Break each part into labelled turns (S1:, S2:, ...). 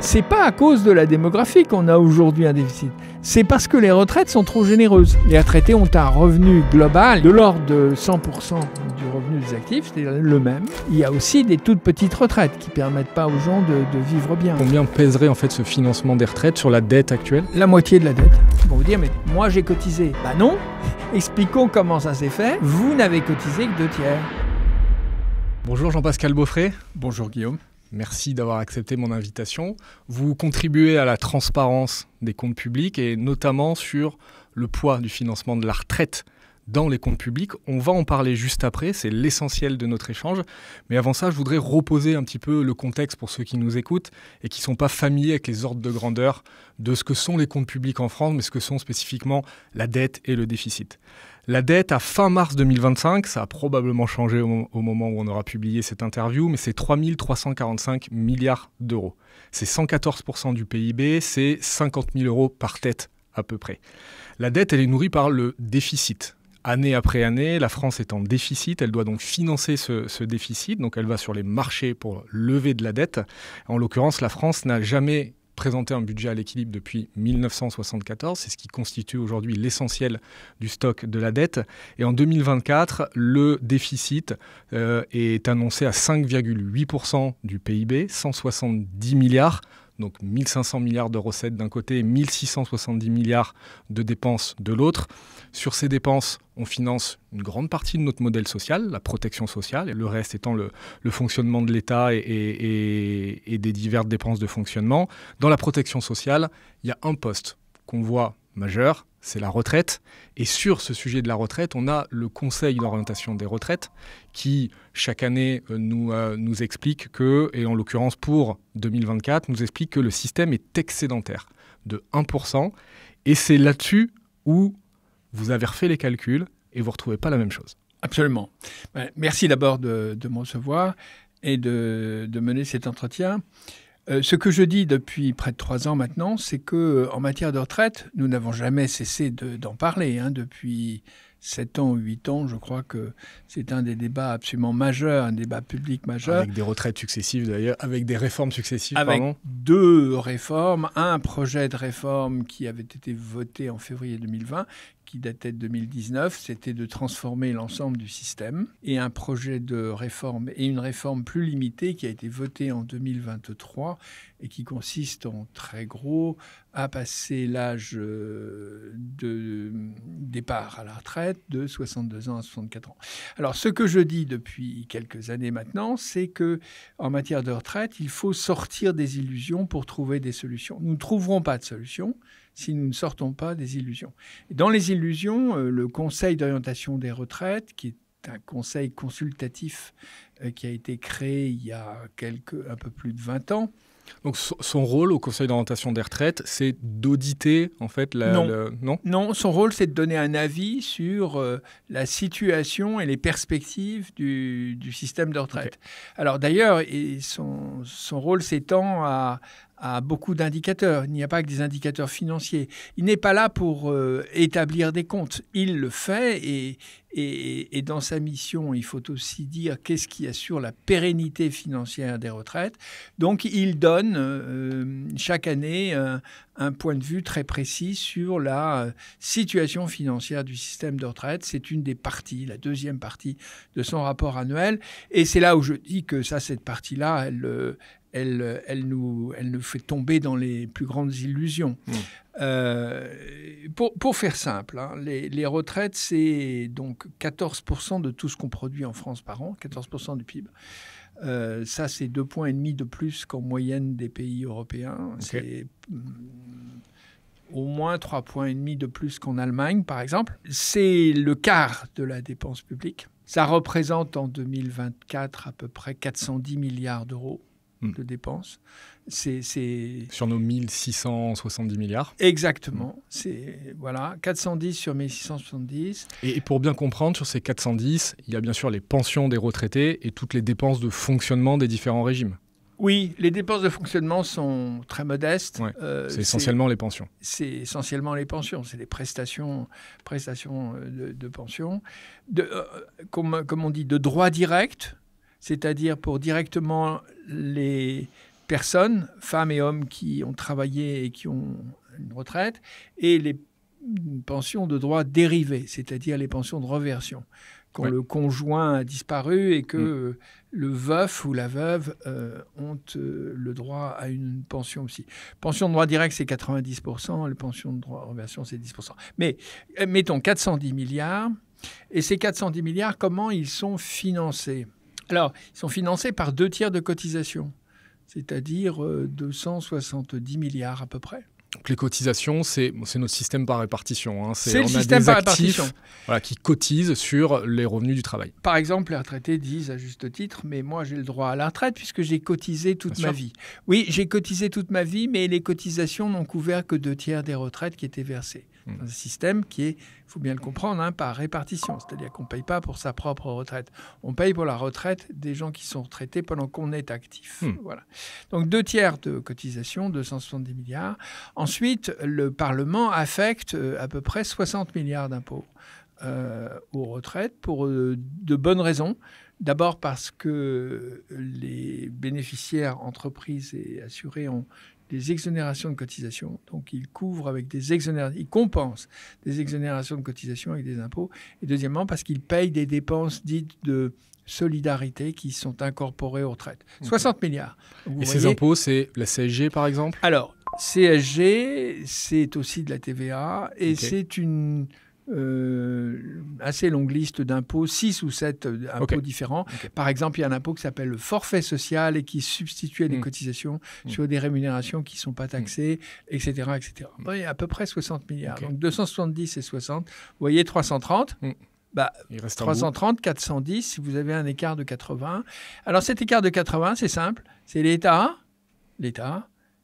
S1: C'est pas à cause de la démographie qu'on a aujourd'hui un déficit. C'est parce que les retraites sont trop généreuses. Les retraités ont un revenu global de l'ordre de 100% du revenu des actifs, c'est-à-dire le même. Il y a aussi des toutes petites retraites qui ne permettent pas aux gens de vivre bien.
S2: Combien pèserait en fait ce financement des retraites sur la dette actuelle?
S1: La moitié de la dette. Ils vont vous dire, mais moi j'ai cotisé. Bah non, expliquons comment ça s'est fait. Vous n'avez cotisé que 2 tiers.
S2: Bonjour Jean-Pascal Beaufret.
S1: Bonjour Guillaume.
S2: Merci d'avoir accepté mon invitation. Vous contribuez à la transparence des comptes publics et notamment sur le poids du financement de la retraite dans les comptes publics. On va en parler juste après, c'est l'essentiel de notre échange. Mais avant ça, je voudrais reposer un petit peu le contexte pour ceux qui nous écoutent et qui ne sont pas familiers avec les ordres de grandeur de ce que sont les comptes publics en France, mais ce que sont spécifiquement la dette et le déficit. La dette, à fin mars 2025, ça a probablement changé au moment où on aura publié cette interview, mais c'est 3 345 milliards d'euros. C'est 114% du PIB, c'est 50 000 euros par tête à peu près. La dette, elle est nourrie par le déficit. Année après année, la France est en déficit, elle doit donc financer ce déficit, donc elle va sur les marchés pour lever de la dette. En l'occurrence, la France n'a jamais présenté un budget à l'équilibre depuis 1974, c'est ce qui constitue aujourd'hui l'essentiel du stock de la dette. Et en 2024, le déficit est annoncé à 5,8% du PIB, 170 milliards. Donc 1500 milliards de recettes d'un côté et 1670 milliards de dépenses de l'autre. Sur ces dépenses, on finance une grande partie de notre modèle social, la protection sociale, et le reste étant le fonctionnement de l'État et des diverses dépenses de fonctionnement. Dans la protection sociale, il y a un poste qu'on voit majeur, c'est la retraite. Et sur ce sujet de la retraite, on a le Conseil d'orientation des retraites qui, chaque année, nous explique que, et en l'occurrence pour 2024, nous explique que le système est excédentaire de 1%. Et c'est là-dessus où vous avez refait les calculs et vous ne retrouvez pas la même chose.
S1: Absolument. Merci d'abord de me recevoir et de mener cet entretien. Ce que je dis depuis près de 3 ans maintenant, c'est qu'en matière de retraite, nous n'avons jamais cessé d'en parler. Depuis 7 ans ou 8 ans, je crois que c'est un des débats absolument majeurs, un débat public majeur.
S2: Avec des retraites successives d'ailleurs, avec des réformes successives,
S1: avec
S2: pardon.
S1: 2 réformes, un projet de réforme qui avait été voté en février 2020, qui datait de 2019, c'était de transformer l'ensemble du système, et un projet de réforme et une réforme plus limitée qui a été votée en 2023 et qui consiste en très gros à passer l'âge de départ à la retraite de 62 ans à 64 ans. Alors ce que je dis depuis quelques années maintenant, c'est que en matière de retraite, il faut sortir des illusions pour trouver des solutions. Nous ne trouverons pas de solution si nous ne sortons pas des illusions. Et dans les illusions, le Conseil d'orientation des retraites, qui est un conseil consultatif qui a été créé il y a un peu plus de 20 ans.
S2: Donc son rôle au Conseil d'orientation des retraites, c'est d'auditer en fait
S1: Non, son rôle c'est de donner un avis sur la situation et les perspectives du système de retraite. Okay. Alors d'ailleurs, son rôle s'étend à beaucoup d'indicateurs. Il n'y a pas que des indicateurs financiers. Il n'est pas là pour établir des comptes. Il le fait et dans sa mission, il faut aussi dire qu'est-ce qui assure la pérennité financière des retraites. Donc, il donne chaque année un point de vue très précis sur la situation financière du système de retraite. C'est une des parties, la deuxième partie de son rapport annuel. Et c'est là où je dis que cette partie-là, elle nous fait tomber dans les plus grandes illusions. Pour faire simple, les retraites, c'est donc 14% de tout ce qu'on produit en France par an, 14% du PIB. Ça, c'est 2,5 points de plus qu'en moyenne des pays européens. Okay. C'est au moins 3,5 points de plus qu'en Allemagne, par exemple. C'est le quart de la dépense publique. Ça représente en 2024 à peu près 410 milliards d'euros de dépenses. C'est
S2: sur nos 1670 milliards.
S1: Exactement. C'est 410 sur 1670.
S2: Et pour bien comprendre, sur ces 410, il y a bien sûr les pensions des retraités et toutes les dépenses de fonctionnement des différents régimes.
S1: Oui, les dépenses de fonctionnement sont très modestes.
S2: Ouais, c'est essentiellement les pensions.
S1: C'est essentiellement les pensions. C'est des prestations de pension. Comme on dit, de droit direct, c'est-à-dire pour directement les personnes, femmes et hommes qui ont travaillé et qui ont une retraite, et les pensions de droit dérivé, c'est-à-dire les pensions de reversion. Quand le conjoint a disparu et que le veuf ou la veuve ont le droit à une pension aussi. Pension de droit direct, c'est 90%, les pensions de droit reversion, c'est 10%. Mais mettons 410 milliards, et ces 410 milliards, comment ils sont financés? Alors, ils sont financés par 2/3 de cotisation, c'est-à-dire 270 milliards à peu près.
S2: Donc les cotisations, c'est notre système par répartition. Hein.
S1: C'est le système par répartition.
S2: Voilà, qui cotisent sur les revenus du travail.
S1: Par exemple, les retraités disent à juste titre, mais moi j'ai le droit à la retraite puisque j'ai cotisé toute ma vie. Oui, j'ai cotisé toute ma vie, mais les cotisations n'ont couvert que 2/3 des retraites qui étaient versées. Un système qui est, il faut bien le comprendre, hein, par répartition. C'est-à-dire qu'on ne paye pas pour sa propre retraite. On paye pour la retraite des gens qui sont retraités pendant qu'on est actif. Voilà. Donc 2/3 de cotisation, 270 milliards. Ensuite, le Parlement affecte à peu près 60 milliards d'impôts aux retraites pour de bonnes raisons. D'abord parce que les bénéficiaires, entreprises et assurés ont des exonérations de cotisation. Donc, ils couvrent avec ils compensent des exonérations de cotisation avec des impôts. Et deuxièmement, parce qu'ils payent des dépenses dites de solidarité qui sont incorporées aux retraites. 60 milliards.
S2: Et ces impôts, c'est la CSG, par exemple?
S1: Alors, CSG, c'est aussi de la TVA et c'est une assez longue liste d'impôts, 6 ou 7 impôts différents. Par exemple, il y a un impôt qui s'appelle le forfait social et qui substitue à des cotisations sur des rémunérations qui ne sont pas taxées, etc. etc. Bon, il y a à peu près 60 milliards. Donc 270 et 60, vous voyez 330. Il reste 330, 410, si vous avez un écart de 80. Alors cet écart de 80, c'est simple, c'est l'État,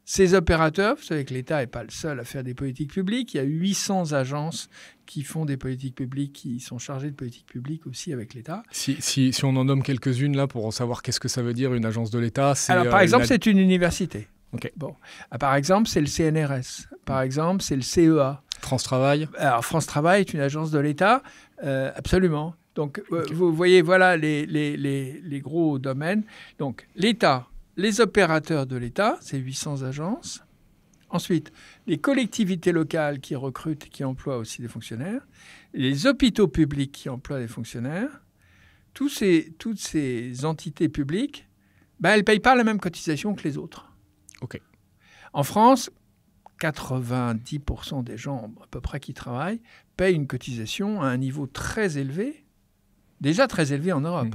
S1: ces opérateurs, vous savez que l'État n'est pas le seul à faire des politiques publiques. Il y a 800 agences qui font des politiques publiques, qui sont chargées de politiques publiques aussi avec l'État.
S2: Si on en nomme quelques-unes là pour savoir qu'est-ce que ça veut dire une agence de l'État, c'est...
S1: Alors par exemple, c'est une université. Bon. Par exemple, c'est le CNRS. Par exemple, c'est le CEA.
S2: France Travail.
S1: Alors France Travail est une agence de l'État, absolument. Donc vous voyez, voilà les gros domaines. Donc l'État. Les opérateurs de l'État, c'est 800 agences. Ensuite, les collectivités locales qui recrutent et qui emploient aussi des fonctionnaires. Les hôpitaux publics qui emploient des fonctionnaires. Toutes ces entités publiques, elles ne payent pas la même cotisation que les autres. En France, 90% des gens à peu près qui travaillent payent une cotisation à un niveau très élevé, déjà très élevé en Europe.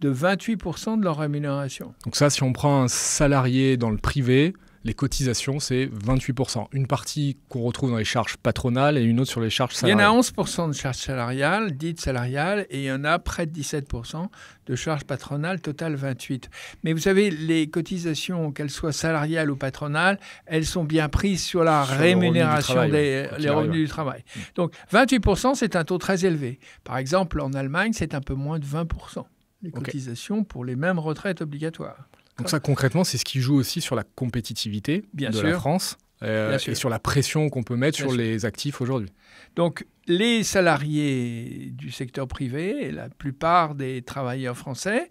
S1: De 28% de leur rémunération.
S2: Donc ça, si on prend un salarié dans le privé, les cotisations, c'est 28%. Une partie qu'on retrouve dans les charges patronales et une autre sur les charges salariales.
S1: Il y en a 11% de charges salariales, dites salariales, et il y en a près de 17% de charges patronales, total 28%. Mais vous savez, les cotisations, qu'elles soient salariales ou patronales, elles sont bien prises sur la rémunération des revenus du travail. Donc 28%, c'est un taux très élevé. Par exemple, en Allemagne, c'est un peu moins de 20%. Les cotisations pour les mêmes retraites obligatoires.
S2: Donc ça, concrètement, c'est ce qui joue aussi sur la compétitivité la France et sur la pression qu'on peut mettre sur les actifs aujourd'hui.
S1: Donc, les salariés du secteur privé et la plupart des travailleurs français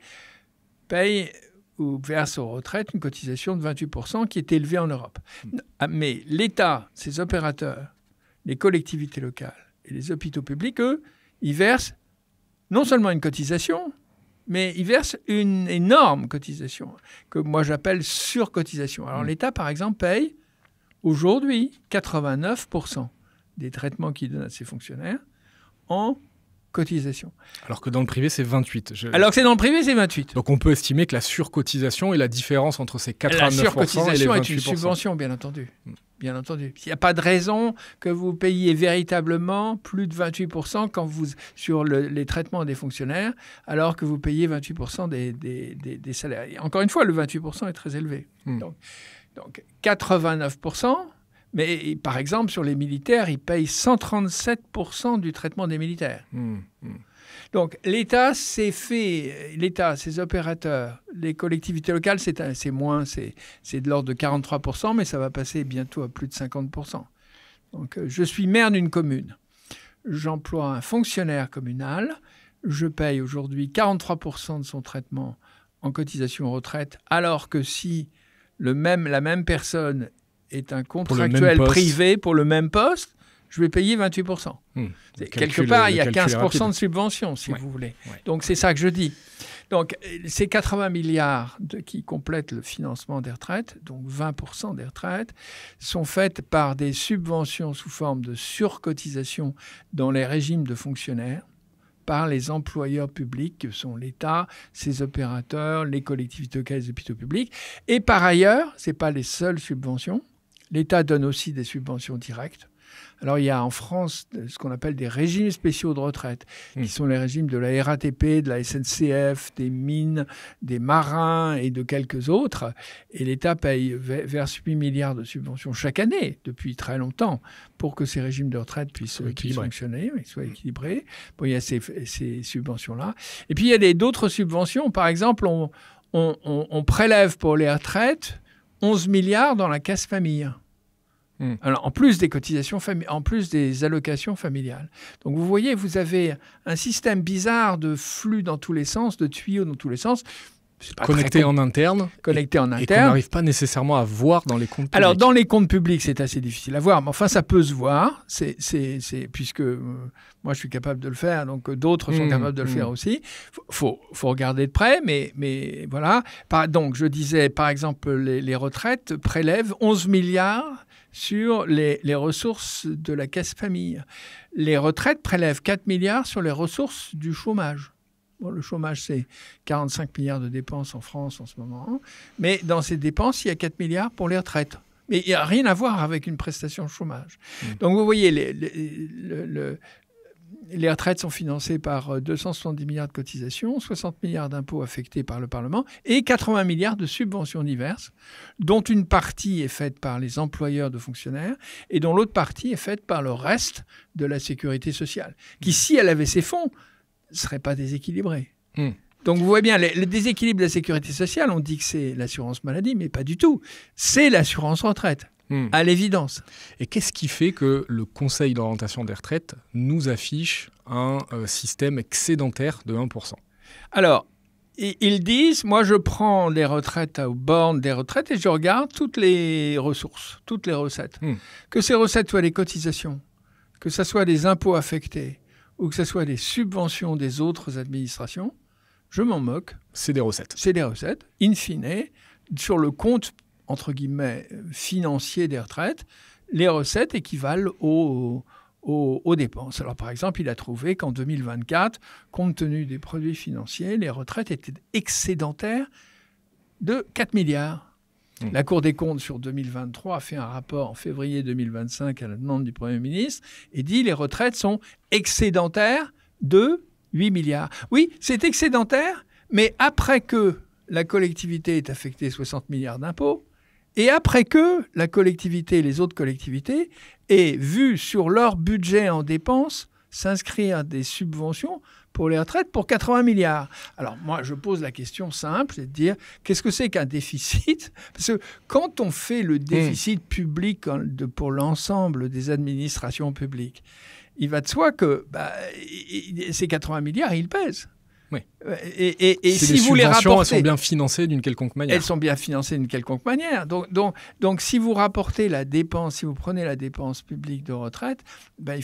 S1: payent ou versent aux retraites une cotisation de 28% qui est élevée en Europe. Mais l'État, ses opérateurs, les collectivités locales et les hôpitaux publics, eux, ils versent non seulement une cotisation, mais ils versent une énorme cotisation, que moi j'appelle surcotisation. Alors l'État, par exemple, paye aujourd'hui 89% des traitements qu'il donne à ses fonctionnaires en cotisation.
S2: Alors que dans le privé, c'est 28%.
S1: Alors que c'est dans le privé, c'est 28%.
S2: Donc on peut estimer que la surcotisation est la différence entre ces 89%
S1: la surcotisation
S2: et les 28%.
S1: est une subvention, bien entendu. Bien entendu. Il n'y a pas de raison que vous payiez véritablement plus de 28% sur les traitements des fonctionnaires, alors que vous payez 28% des salariés. Encore une fois, le 28% est très élevé. Donc 89%, mais par exemple, sur les militaires, ils payent 137% du traitement des militaires. Donc l'État s'est fait, l'État, ses opérateurs, les collectivités locales, c'est moins, c'est de l'ordre de 43%, mais ça va passer bientôt à plus de 50%. Donc je suis maire d'une commune, j'emploie un fonctionnaire communal, je paye aujourd'hui 43% de son traitement en cotisation retraite, alors que si la même personne est un contractuel privé pour le même poste, je vais payer 28%. Quelque part, il y a 15% de subvention, si vous voulez. Ouais. Donc, c'est ça que je dis. Donc, ces 80 milliards qui complètent le financement des retraites, donc 20% des retraites, sont faites par des subventions sous forme de surcotisation dans les régimes de fonctionnaires par les employeurs publics que sont l'État, ses opérateurs, les collectivités locales et les hôpitaux publics. Et par ailleurs, ce n'est pas les seules subventions. L'État donne aussi des subventions directes. Alors, il y a en France ce qu'on appelle des régimes spéciaux de retraite, qui sont les régimes de la RATP, de la SNCF, des mines, des marins et de quelques autres. Et l'État verse 8 milliards de subventions chaque année, depuis très longtemps, pour que ces régimes de retraite puissent fonctionner, soient équilibrés. Bon, il y a ces subventions-là. Et puis, il y a d'autres subventions. Par exemple, on prélève pour les retraites 11 milliards dans la caisse famille. Alors, en plus des cotisations, en plus des allocations familiales. Donc, vous voyez, vous avez un système bizarre de flux dans tous les sens, de tuyaux dans tous les sens.
S2: Connecté en interne.
S1: Connecté en interne.
S2: Et qu'on n'arrive pas nécessairement à voir dans les comptes publics.
S1: Alors, dans les comptes publics, c'est assez difficile à voir. Mais enfin, ça peut se voir. Puisque moi, je suis capable de le faire. Donc, d'autres sont capables de le faire aussi. Faut regarder de près. Mais voilà. Donc, je disais, par exemple, les retraites prélèvent 11 milliards sur les ressources de la caisse famille. Les retraites prélèvent 4 milliards sur les ressources du chômage. Bon, le chômage, c'est 45 milliards de dépenses en France en ce moment. Mais dans ces dépenses, il y a 4 milliards pour les retraites. Mais il n'y a rien à voir avec une prestation de chômage. Donc, vous voyez, les retraites sont financées par 270 milliards de cotisations, 60 milliards d'impôts affectés par le Parlement et 80 milliards de subventions diverses, dont une partie est faite par les employeurs de fonctionnaires et dont l'autre partie est faite par le reste de la sécurité sociale, qui, si elle avait ses fonds, ne serait pas déséquilibrée. Donc, vous voyez bien, le déséquilibre de la sécurité sociale, on dit que c'est l'assurance maladie, mais pas du tout. C'est l'assurance retraite. À l'évidence.
S2: Et qu'est-ce qui fait que le Conseil d'orientation des retraites nous affiche un système excédentaire de 1%?
S1: Alors, ils disent, moi je prends les retraites aux bornes des retraites et je regarde toutes les ressources, toutes les recettes. Que ces recettes soient des cotisations, que ce soit des impôts affectés ou que ce soit des subventions des autres administrations, je m'en moque.
S2: C'est des recettes.
S1: C'est des recettes. In fine, sur le compte entre guillemets, financier des retraites, les recettes équivalent aux dépenses. Alors, par exemple, il a trouvé qu'en 2024, compte tenu des produits financiers, les retraites étaient excédentaires de 4 milliards. La Cour des comptes, sur 2023, a fait un rapport en février 2025 à la demande du Premier ministre et dit que les retraites sont excédentaires de 8 milliards. Oui, c'est excédentaire, mais après que la collectivité ait affecté 60 milliards d'impôts, et après que la collectivité et les autres collectivités aient vu sur leur budget en dépenses s'inscrire des subventions pour les retraites pour 80 milliards. Alors moi, je pose la question simple, c'est de dire, qu'est-ce que c'est qu'un déficit? Parce que quand on fait le déficit public pour l'ensemble des administrations publiques, il va de soi que ces 80 milliards, ils pèsent.
S2: Oui.
S1: Et si vous les rapportez,
S2: elles sont bien financées d'une quelconque manière.
S1: Elles sont bien financées d'une quelconque manière. Donc, si vous rapportez la dépense, si vous prenez la dépense publique de retraite, les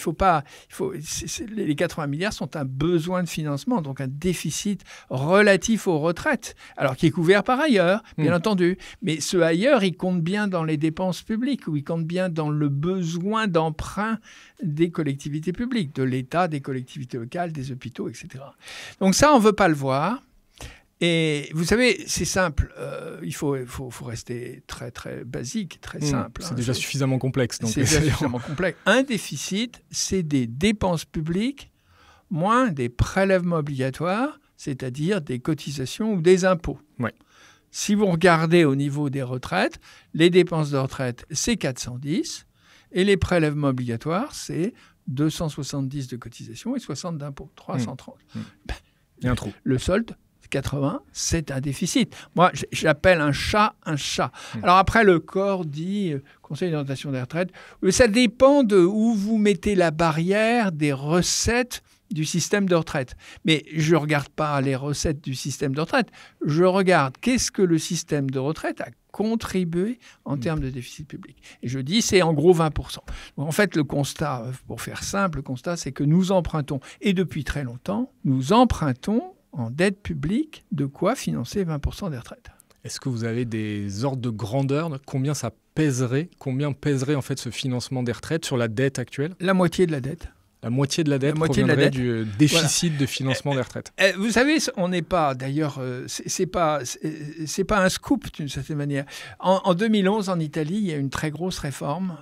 S1: 80 milliards sont un besoin de financement, donc un déficit relatif aux retraites, alors qui est couvert par ailleurs, bien entendu. Mais ce ailleurs, il compte bien dans les dépenses publiques, ou il compte bien dans le besoin d'emprunt des collectivités publiques, de l'État, des collectivités locales, des hôpitaux, etc. Donc ça, on ne veut pas le voir. Et vous savez, c'est simple. Il faut rester très, très basique, très simple.
S2: C'est déjà suffisamment complexe.
S1: C'est déjà suffisamment complexe. Un déficit, c'est des dépenses publiques moins des prélèvements obligatoires, c'est-à-dire des cotisations ou des impôts.
S2: Ouais.
S1: Si vous regardez au niveau des retraites, les dépenses de retraite, c'est 410. Et les prélèvements obligatoires, c'est 270 de cotisations et 60 d'impôts, 330.
S2: Il y a un trou.
S1: Le solde, 80, c'est un déficit. Moi, j'appelle un chat un chat. Alors après, le corps dit, Conseil d'orientation des retraites, ça dépend de où vous mettez la barrière des recettes du système de retraite. Mais je ne regarde pas les recettes du système de retraite. Je regarde qu'est-ce que le système de retraite a contribué en termes de déficit public. Et je dis, c'est en gros 20%. En fait, le constat, pour faire simple, le constat, c'est que nous empruntons, et depuis très longtemps, nous empruntons en dette publique de quoi financer 20% des retraites.
S2: Est-ce que vous avez des ordres de grandeur de combien pèserait en fait ce financement des retraites sur la dette actuelle?
S1: La moitié de la dette.
S2: La moitié de la dette proviendrait du déficit de financement des retraites.
S1: Vous savez, on n'est pas, d'ailleurs, c'est pas un scoop d'une certaine manière. En 2011, en Italie, il y a une très grosse réforme,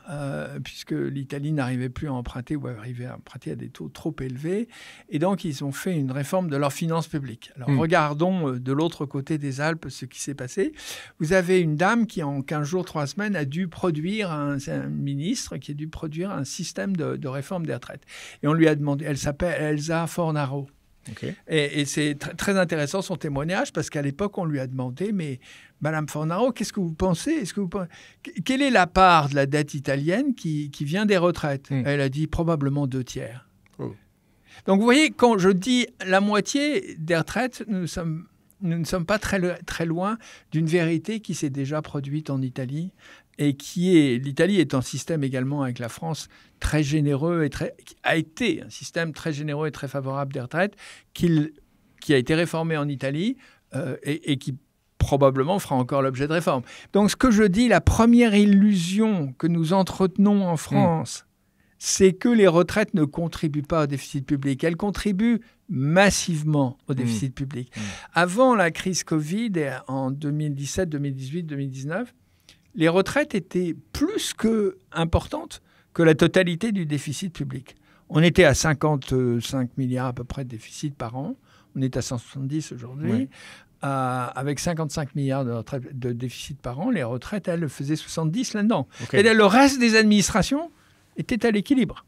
S1: puisque l'Italie n'arrivait plus à emprunter ou arrivait à emprunter à des taux trop élevés. Et donc, ils ont fait une réforme de leurs finances publiques. Alors, regardons de l'autre côté des Alpes ce qui s'est passé. Vous avez une dame qui, en 15 jours, 3 semaines, a dû produire, un ministre qui a dû produire un système de réforme des retraites. Et on lui a demandé, elle s'appelle Elsa Fornaro.
S2: Okay.
S1: Et c'est très intéressant son témoignage parce qu'à l'époque, on lui a demandé, mais Madame Fornaro, qu'est-ce que vous pensez? Quelle est la part de la dette italienne qui vient des retraites? Elle a dit probablement 2/3. Oh. Donc vous voyez, quand je dis la moitié des retraites, nous ne sommes pas très loin d'une vérité qui s'est déjà produite en Italie. Et l'Italie est un système également avec la France très généreux a été un système très généreux et très favorable des retraites qui a été réformé en Italie et qui probablement fera encore l'objet de réforme. Donc ce que je dis, la première illusion que nous entretenons en France, c'est que les retraites ne contribuent pas au déficit public. Elles contribuent massivement au déficit public. Avant la crise Covid, en 2017, 2018, 2019, les retraites étaient plus que importantes que la totalité du déficit public. On était à 55 milliards à peu près de déficit par an. On est à 170 aujourd'hui. Oui. Avec 55 milliards de déficit par an, les retraites, elles faisaient 70 là-dedans. Okay. Et le reste des administrations était à l'équilibre.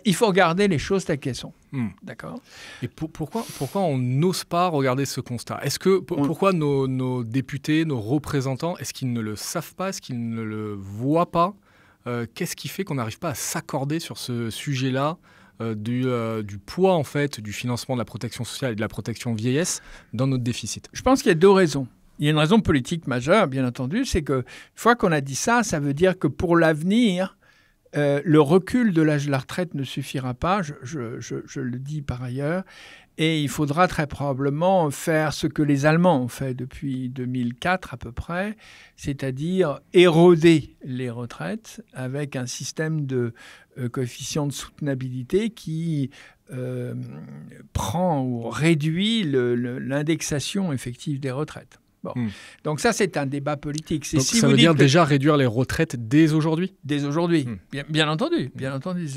S1: Il faut regarder les choses telles qu'elles sont. D'accord.
S2: Et pourquoi on n'ose pas regarder ce constat? Pourquoi nos députés, nos représentants, est-ce qu'ils ne le savent pas? Est-ce qu'ils ne le voient pas? Qu'est-ce qui fait qu'on n'arrive pas à s'accorder sur ce sujet-là du poids en fait, du financement de la protection sociale et de la protection vieillesse dans notre déficit?
S1: Je pense qu'il y a 2 raisons. Il y a une raison politique majeure, bien entendu, c'est qu'une fois qu'on a dit ça, ça veut dire que pour l'avenir, le recul de l'âge de la retraite ne suffira pas, je le dis par ailleurs, et il faudra très probablement faire ce que les Allemands ont fait depuis 2004 à peu près, c'est-à-dire éroder les retraites avec un système de coefficient de soutenabilité qui prend ou réduit l'indexation effective des retraites. Bon. Donc ça, c'est un débat politique.
S2: Donc ça veut dire déjà réduire les retraites dès aujourd'hui?
S1: Dès aujourd'hui, bien entendu, dès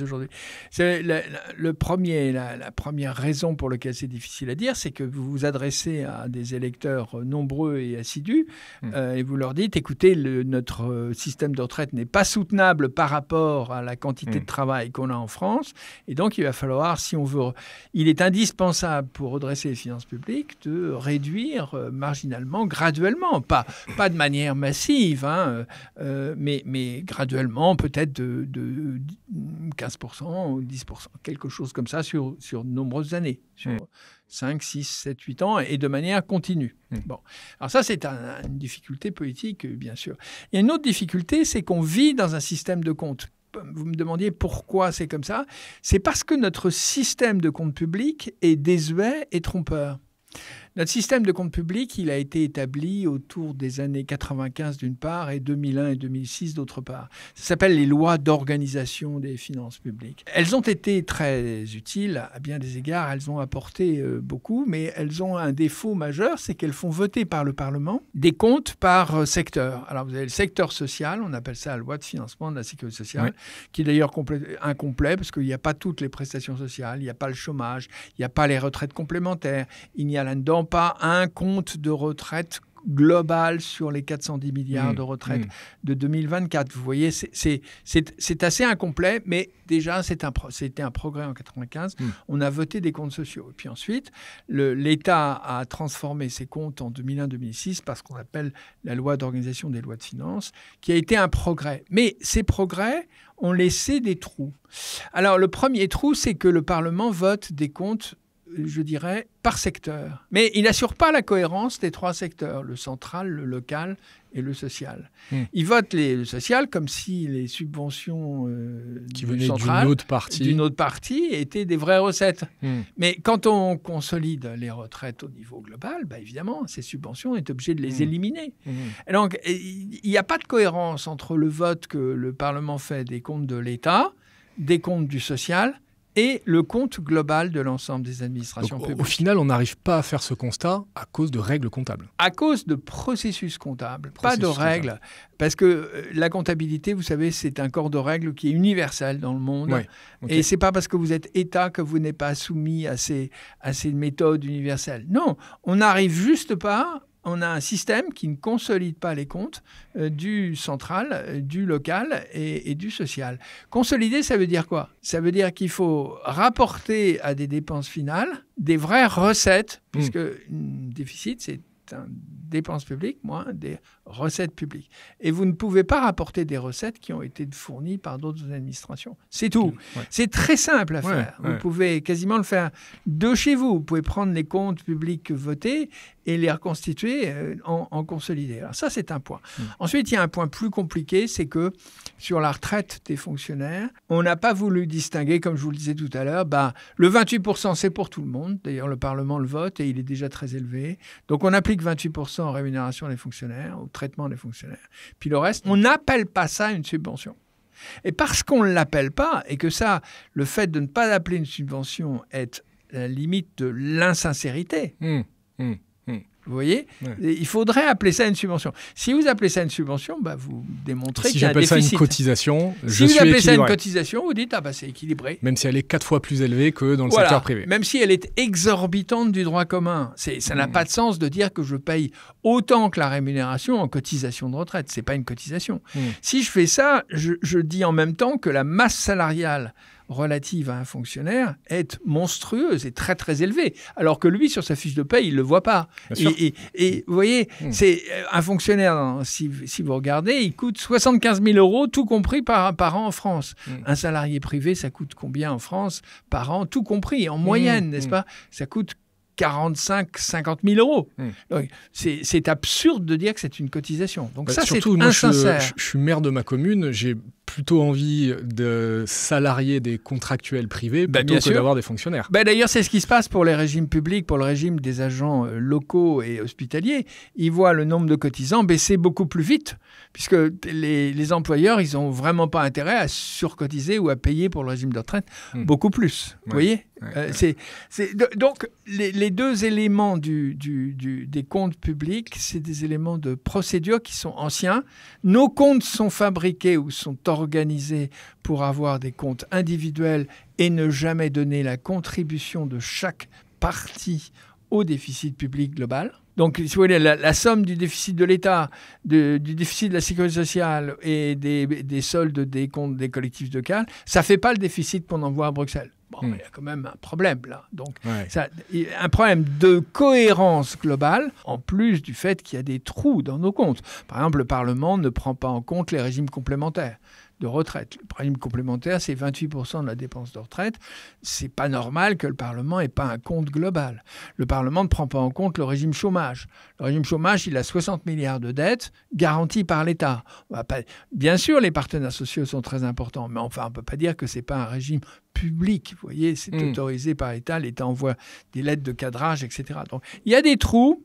S1: aujourd'hui. La première raison pour laquelle c'est difficile à dire, c'est que vous vous adressez à des électeurs nombreux et assidus et vous leur dites, écoutez, notre système de retraite n'est pas soutenable par rapport à la quantité de travail qu'on a en France, et donc il va falloir, il est indispensable pour redresser les finances publiques de réduire marginalement, graduellement, pas de manière massive, mais graduellement, peut-être de 15% ou 10%, quelque chose comme ça sur de nombreuses années, sur 5, 6, 7, 8 ans, et de manière continue. Bon. Alors ça, c'est une difficulté politique, bien sûr. Il y a une autre difficulté, c'est qu'on vit dans un système de compte. Vous me demandiez pourquoi c'est comme ça. C'est parce que notre système de compte public est désuet et trompeur. Notre système de compte public, il a été établi autour des années 95 d'une part et 2001 et 2006 d'autre part. Ça s'appelle les lois d'organisation des finances publiques. Elles ont été très utiles à bien des égards, elles ont apporté beaucoup, mais elles ont un défaut majeur, c'est qu'elles font voter par le Parlement des comptes par secteur. Alors vous avez le secteur social, on appelle ça la loi de financement de la sécurité sociale, qui est d'ailleurs incomplet parce qu'il n'y a pas toutes les prestations sociales, il n'y a pas le chômage, il n'y a pas les retraites complémentaires, il n'y a là-dedans pas un compte de retraite global sur les 410 milliards de retraites de 2024. Vous voyez, c'est assez incomplet, mais déjà, c'était un progrès en 1995. On a voté des comptes sociaux. Et puis ensuite, l'État a transformé ces comptes en 2001-2006 par ce qu'on appelle la loi d'organisation des lois de finances, qui a été un progrès. Mais ces progrès ont laissé des trous. Alors, le premier trou, c'est que le Parlement vote des comptes je dirais, par secteur. Mais il n'assure pas la cohérence des 3 secteurs, le central, le local et le social. Il vote le social comme si les subventions
S2: qui venaient d'une autre
S1: partie étaient des vraies recettes. Mais quand on consolide les retraites au niveau global, évidemment, ces subventions, on est obligé de les éliminer. Et donc, il n'y a pas de cohérence entre le vote que le Parlement fait des comptes de l'État, des comptes du social et le compte global de l'ensemble des administrations publiques.
S2: Au final, on n'arrive pas à faire ce constat à cause de règles comptables.
S1: À cause de processus comptables, pas de règles. Parce que la comptabilité, vous savez, c'est un corps de règles qui est universel dans le monde.
S2: Ouais, okay.
S1: Et ce n'est pas parce que vous êtes État que vous n'êtes pas soumis à ces méthodes universelles. Non, on n'arrive juste pas... On a un système qui ne consolide pas les comptes du central, du local et du social. Consolider, ça veut dire quoi? Ça veut dire qu'il faut rapporter à des dépenses finales des vraies recettes, puisque un déficit, c'est un dépenses publiques moins des recettes publiques. Et vous ne pouvez pas rapporter des recettes qui ont été fournies par d'autres administrations. C'est tout. Ouais. C'est très simple à faire. Vous pouvez quasiment le faire de chez vous. Vous pouvez prendre les comptes publics votés et les reconstituer en consolidé. Alors ça, c'est un point. Ensuite, il y a un point plus compliqué, c'est que sur la retraite des fonctionnaires, on n'a pas voulu distinguer, comme je vous le disais tout à l'heure, le 28%, c'est pour tout le monde. D'ailleurs, le Parlement le vote et il est déjà très élevé. Donc, on applique 28% en rémunération des fonctionnaires, au traitement des fonctionnaires. Puis le reste, on n'appelle pas ça une subvention. Et parce qu'on ne l'appelle pas, et que ça, le fait de ne pas l'appeler une subvention est la limite de l'insincérité, vous voyez, il faudrait appeler ça une subvention. Si vous appelez ça une subvention, vous démontrez qu'il y a un déficit.
S2: Si j'appelle ça une cotisation, je suis
S1: équilibré. Si vous appelez ça une
S2: cotisation,
S1: vous dites c'est équilibré.
S2: Même si elle est 4 fois plus élevée que dans le secteur privé.
S1: Même si elle est exorbitante du droit commun. Ça n'a pas de sens de dire que je paye autant que la rémunération en cotisation de retraite. Ce n'est pas une cotisation. Si je fais ça, je dis en même temps que la masse salariale relative à un fonctionnaire est monstrueuse et très très élevée, alors que lui, sur sa fiche de paie, il ne le voit pas. Et vous voyez, c'est un fonctionnaire, si vous regardez, il coûte 75 000 €, tout compris par an en France. Un salarié privé, ça coûte combien en France par an, tout compris, en moyenne, n'est-ce pas? Ça coûte 45-50 000 €. Donc, c'est absurde de dire que c'est une cotisation. Donc ça, surtout, c'est insincère.
S2: Je suis maire de ma commune, j'ai plutôt envie de salarier des contractuels privés plutôt que d'avoir des fonctionnaires.
S1: D'ailleurs, c'est ce qui se passe pour les régimes publics, pour le régime des agents locaux et hospitaliers. Ils voient le nombre de cotisants baisser beaucoup plus vite, puisque les employeurs, ils n'ont vraiment pas intérêt à surcotiser ou à payer pour le régime de retraite beaucoup plus. Vous voyez donc, les deux éléments des comptes publics, c'est des éléments de procédure qui sont anciens. Nos comptes sont fabriqués ou sont organisés pour avoir des comptes individuels et ne jamais donner la contribution de chaque partie au déficit public global. Donc, si vous voulez, la somme du déficit de l'État, du déficit de la sécurité sociale et des soldes des comptes des collectifs de CAL, ça ne fait pas le déficit qu'on envoie à Bruxelles. Il y a quand même un problème là. Donc, un problème de cohérence globale, en plus du fait qu'il y a des trous dans nos comptes. Par exemple, le Parlement ne prend pas en compte les régimes complémentaires de retraite. Le régime complémentaire, c'est 28% de la dépense de retraite. C'est pas normal que le Parlement n'ait pas un compte global. Le Parlement ne prend pas en compte le régime chômage. Le régime chômage, il a 60 milliards de dettes garanties par l'État. Bien sûr, les partenaires sociaux sont très importants, mais enfin, on ne peut pas dire que ce n'est pas un régime public. Vous voyez, c'est autorisé par l'État. L'État envoie des lettres de cadrage, etc. Donc, il y a des trous.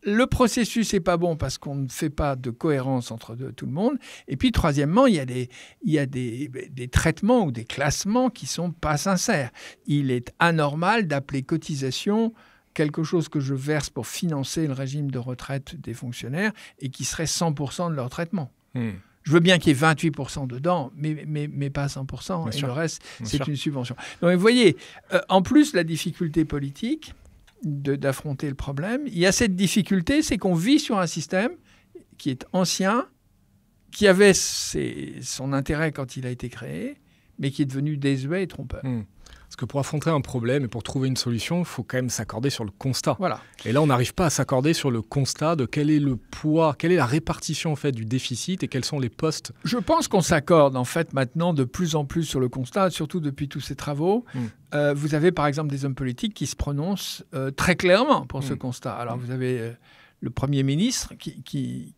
S1: Le processus n'est pas bon parce qu'on ne fait pas de cohérence entre tout le monde. Et puis, troisièmement, il y a des traitements ou des classements qui ne sont pas sincères. Il est anormal d'appeler cotisation quelque chose que je verse pour financer le régime de retraite des fonctionnaires et qui serait 100% de leur traitement. Je veux bien qu'il y ait 28% dedans, mais pas 100%. Et le reste, c'est une subvention. Donc, vous voyez, en plus, la difficulté politique d'affronter le problème, il y a cette difficulté, c'est qu'on vit sur un système qui est ancien, qui avait son intérêt quand il a été créé, mais qui est devenu désuet et trompeur.
S2: Parce que pour affronter un problème et pour trouver une solution, il faut quand même s'accorder sur le constat.
S1: Voilà.
S2: Et là, on n'arrive pas à s'accorder sur le constat de quel est le poids, quelle est la répartition en fait, du déficit et quels sont les postes.
S1: Je pense qu'on s'accorde en fait maintenant de plus en plus sur le constat, surtout depuis tous ces travaux. Vous avez par exemple des hommes politiques qui se prononcent très clairement pour ce constat. Alors vous avez... le Premier ministre, qui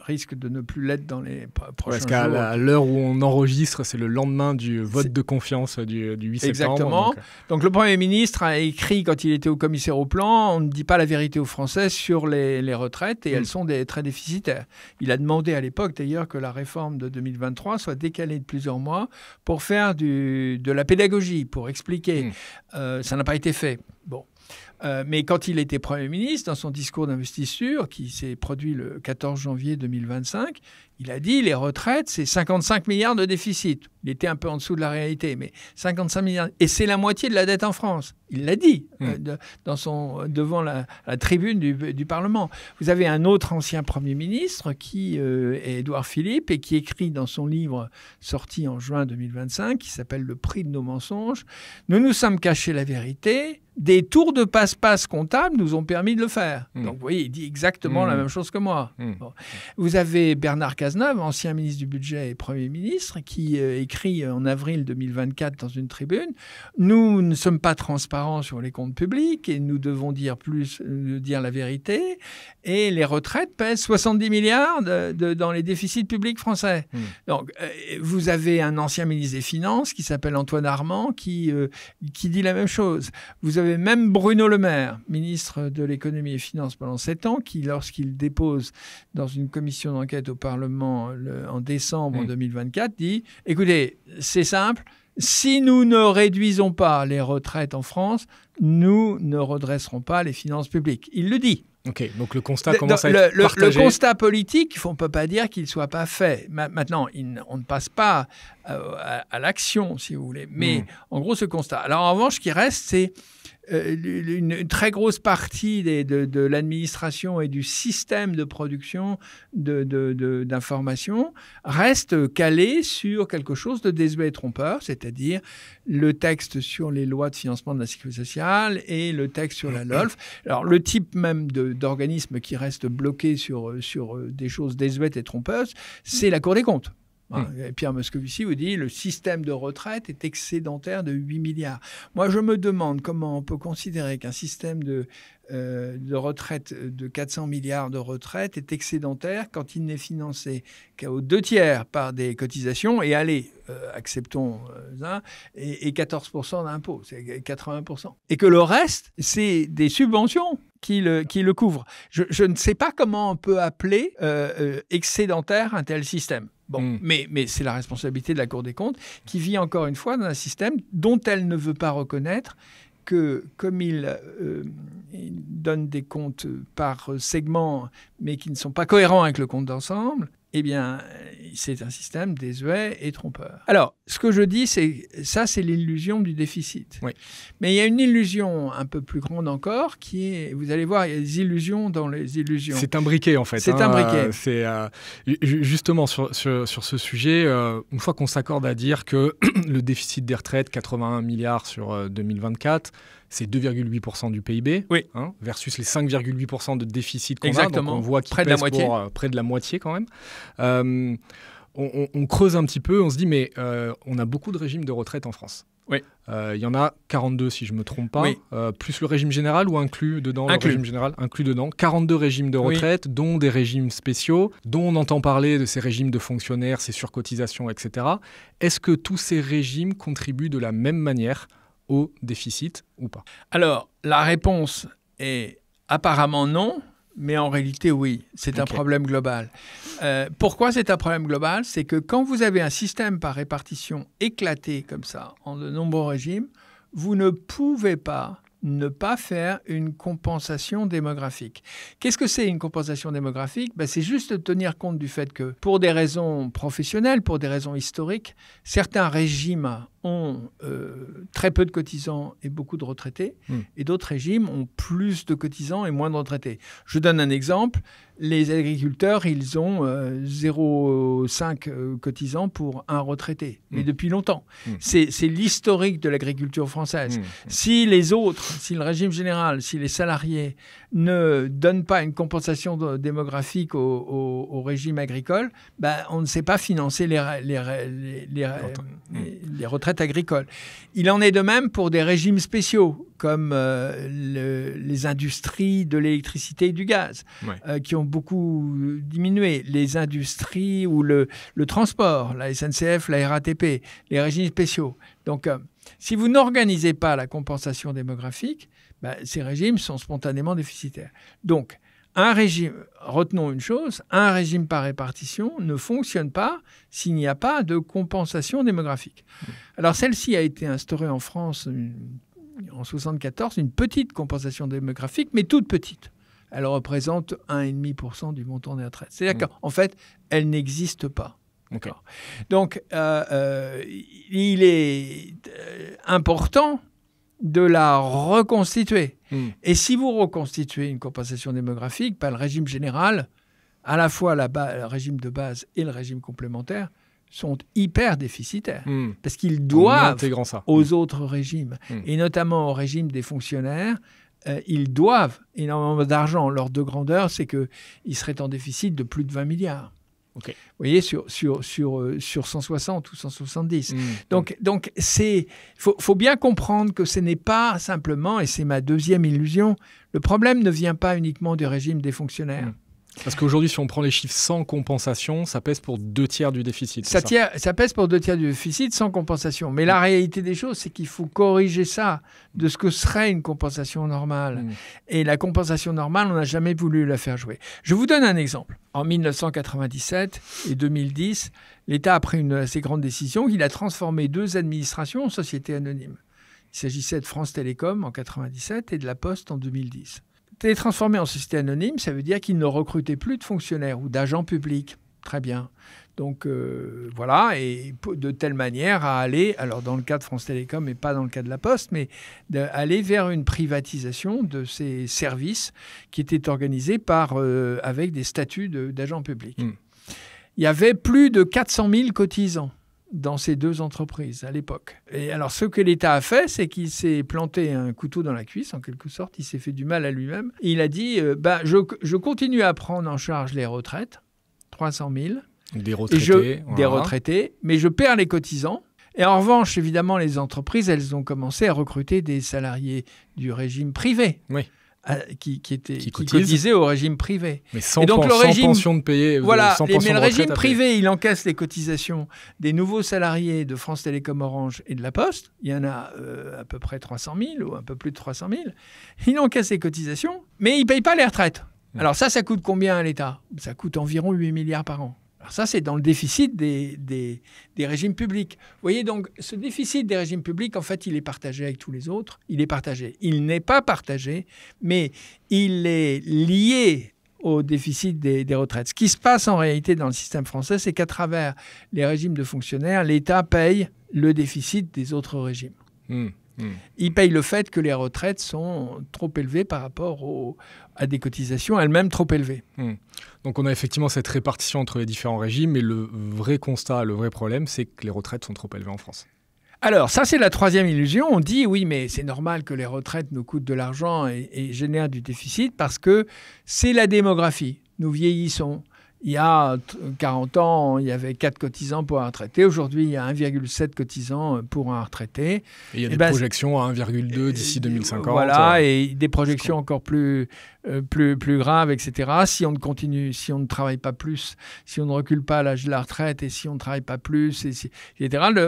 S1: risque de ne plus l'être dans les prochains jours.
S2: Parce qu'à l'heure où on enregistre, c'est le lendemain du vote de confiance du 8 septembre.
S1: Exactement. Donc le Premier ministre a écrit, quand il était au commissaire au plan, on ne dit pas la vérité aux Français sur les retraites, et elles sont très déficitaires. Il a demandé à l'époque, d'ailleurs, que la réforme de 2023 soit décalée de plusieurs mois pour faire de la pédagogie, pour expliquer. Ça n'a pas été fait. Bon. Mais quand il était Premier ministre, dans son discours d'investiture, qui s'est produit le 14 janvier 2025, il a dit les retraites, c'est 55 milliards de déficit. Il était un peu en dessous de la réalité, mais 55 milliards. Et c'est la moitié de la dette en France. Il l'a dit devant la tribune du Parlement. Vous avez un autre ancien Premier ministre, qui est Édouard Philippe, et qui écrit dans son livre sorti en juin 2025, qui s'appelle « Le prix de nos mensonges ». Nous nous sommes cachés la vérité. Des tours de passe-passe comptables nous ont permis de le faire. Donc, vous voyez, il dit exactement la même chose que moi. Bon. Vous avez Bernard Cazeneuve, ancien ministre du Budget et Premier ministre, qui écrit en avril 2024 dans une tribune « Nous ne sommes pas transparents sur les comptes publics et nous devons dire la vérité. Et les retraites pèsent 70 milliards dans les déficits publics français. » Donc, vous avez un ancien ministre des Finances qui s'appelle Antoine Armand qui dit la même chose. Vous avez même Bruno Le Maire, ministre de l'économie et finances pendant 7 ans, qui, lorsqu'il dépose dans une commission d'enquête au Parlement en décembre 2024, dit « Écoutez, c'est simple, si nous ne réduisons pas les retraites en France, nous ne redresserons pas les finances publiques. » Il le dit.
S2: Ok, donc le constat commence à être partagé.
S1: Le constat politique, on ne peut pas dire qu'il ne soit pas fait. Maintenant, on ne passe pas à l'action, si vous voulez. Mais en gros, ce constat. Alors en revanche, ce qui reste, c'est une très grosse partie de l'administration et du système de production d'informations reste calée sur quelque chose de désuet et trompeur, c'est-à-dire le texte sur les lois de financement de la sécurité sociale et le texte sur la LOLF. Alors, le type même d'organisme qui reste bloqué sur des choses désuètes et trompeuses, c'est la Cour des comptes. Pierre Moscovici vous dit le système de retraite est excédentaire de 8 milliards. Moi, je me demande comment on peut considérer qu'un système de retraite de 400 milliards de retraite est excédentaire quand il n'est financé qu'aux 2/3 par des cotisations et allez, acceptons et 14% d'impôts, c'est 80%. Et que le reste, c'est des subventions qui le couvrent. Je ne sais pas comment on peut appeler excédentaire un tel système. Bon, mais c'est la responsabilité de la Cour des comptes qui vit encore une fois dans un système dont elle ne veut pas reconnaître que comme il donne des comptes par segment mais qui ne sont pas cohérents avec le compte d'ensemble, eh bien, c'est un système désuet et trompeur. Alors, ce que je dis, c'est l'illusion du déficit. Oui. Mais il y a une illusion un peu plus grande encore qui est, vous allez voir, il y a des illusions dans les illusions.
S2: C'est imbriqué, en fait.
S1: C'est imbriqué.
S2: Justement, sur ce sujet, une fois qu'on s'accorde à dire que le déficit des retraites, 81 milliards sur 2024, c'est 2,8% du PIB,
S1: oui.
S2: Versus les 5,8% de déficit qu'on
S1: Exactement.
S2: a. Donc on voit qu'il
S1: près de la moitié.
S2: Près de la moitié quand même. On creuse un petit peu, on se dit mais on a beaucoup de régimes de retraite en France.
S1: Oui.
S2: Il y en a 42 si je ne me trompe pas,
S1: oui.
S2: Plus le régime général ou inclus dedans
S1: inclus.
S2: Le régime général inclus dedans. 42 régimes de retraite, oui. Dont des régimes spéciaux, dont on entend parler de ces régimes de fonctionnaires, ces surcotisations, etc. Est-ce que tous ces régimes contribuent de la même manière au déficit ou pas?
S1: Alors, la réponse est apparemment non, mais en réalité, oui. C'est un problème global. Pourquoi c'est un problème global? C'est que quand vous avez un système par répartition éclaté comme ça, en de nombreux régimes, vous ne pouvez pas ne pas faire une compensation démographique. Qu'est-ce que c'est une compensation démographique? C'est juste de tenir compte du fait que pour des raisons professionnelles, pour des raisons historiques, certains régimes ont très peu de cotisants et beaucoup de retraités, et d'autres régimes ont plus de cotisants et moins de retraités. Je donne un exemple. Les agriculteurs, ils ont 0,5 cotisants pour un retraité, mais depuis longtemps. C'est l'historique de l'agriculture française. Si les autres, si le régime général, si les salariés ne donnent pas une compensation démographique au régime agricole, on ne sait pas financer les retraites agricoles. Il en est de même pour des régimes spéciaux, comme les industries de l'électricité et du gaz, qui ont beaucoup diminué. Les industries ou le transport, la SNCF, la RATP, les régimes spéciaux. Donc, si vous n'organisez pas la compensation démographique, ces régimes sont spontanément déficitaires. Donc, un régime, retenons une chose, un régime par répartition ne fonctionne pas s'il n'y a pas de compensation démographique. Alors, celle-ci a été instaurée en France en 1974, une petite compensation démographique, mais toute petite. Elle représente 1,5% du montant des retraites. C'est-à-dire qu'en fait, elle n'existe pas.
S2: Okay.
S1: Donc, il est important de la reconstituer. Et si vous reconstituez une compensation démographique, le régime général, à la fois le régime de base et le régime complémentaire, sont hyper déficitaires. Parce qu'ils doivent aux autres régimes, et notamment au régime des fonctionnaires, ils doivent énormément d'argent. L'ordre de grandeur, c'est qu'ils seraient en déficit de plus de 20 milliards. Okay. Vous voyez, sur 160 ou 170. Donc faut bien comprendre que ce n'est pas simplement, et c'est ma deuxième illusion, le problème ne vient pas uniquement du régime des fonctionnaires.
S2: Parce qu'aujourd'hui, si on prend les chiffres sans compensation, ça pèse pour 2/3 du déficit.
S1: Ça pèse pour 2/3 du déficit sans compensation. Mais la réalité des choses, c'est qu'il faut corriger ça de ce que serait une compensation normale. Et la compensation normale, on n'a jamais voulu la faire jouer. Je vous donne un exemple. En 1997 et 2010, l'État a pris une assez grande décision. Il a transformé 2 administrations en sociétés anonymes. Il s'agissait de France Télécom en 1997 et de La Poste en 2010. Les transformer en société anonyme, ça veut dire qu'ils ne recrutaient plus de fonctionnaires ou d'agents publics. Très bien. Donc voilà, et de telle manière à aller, alors dans le cas de France Télécom et pas dans le cas de La Poste, mais d'aller vers une privatisation de ces services qui étaient organisés avec des statuts d'agents publics. Il y avait plus de 400 000 cotisants dans ces 2 entreprises à l'époque. Et alors, ce que l'État a fait, c'est qu'il s'est planté un couteau dans la cuisse, en quelque sorte. Il s'est fait du mal à lui-même. Et il a dit, je continue à prendre en charge les retraites, 300 000.
S2: Des retraités.
S1: Des retraités, mais je perds les cotisants. Et en revanche, évidemment, les entreprises, elles ont commencé à recruter des salariés du régime privé. Oui. Qui cotisaient au régime privé.
S2: Mais sans pension de payer.
S1: Voilà, mais le régime privé, il encaisse les cotisations des nouveaux salariés de France Télécom, Orange et de La Poste. Il y en a à peu près 300 000 ou un peu plus de 300 000. Il encaisse les cotisations, mais il ne paye pas les retraites. Alors ça coûte combien à l'État ? Ça coûte environ 8 milliards par an. Alors ça, c'est dans le déficit des régimes publics. Vous voyez, donc, ce déficit des régimes publics, en fait, il est partagé avec tous les autres. Il est partagé. Il n'est pas partagé, mais il est lié au déficit des retraites. Ce qui se passe en réalité dans le système français, c'est qu'à travers les régimes de fonctionnaires, l'État paye le déficit des autres régimes. Il paye le fait que les retraites sont trop élevées par rapport à des cotisations elles-mêmes trop élevées.
S2: Donc on a effectivement cette répartition entre les différents régimes, mais le vrai constat, le vrai problème, c'est que les retraites sont trop élevées en France.
S1: Alors ça, c'est la troisième illusion. On dit oui, mais c'est normal que les retraites nous coûtent de l'argent et génèrent du déficit parce que c'est la démographie. Nous vieillissons. Il y a 40 ans, il y avait 4 cotisants pour un retraité. Aujourd'hui, il y a 1,7 cotisants pour un retraité.
S2: Et il y a des projections à 1,2 d'ici 2050.
S1: Voilà, et des projections encore plus graves, etc. Si on ne continue, si on ne travaille pas plus, si on ne recule pas l'âge de la retraite et si on ne travaille pas plus, etc.,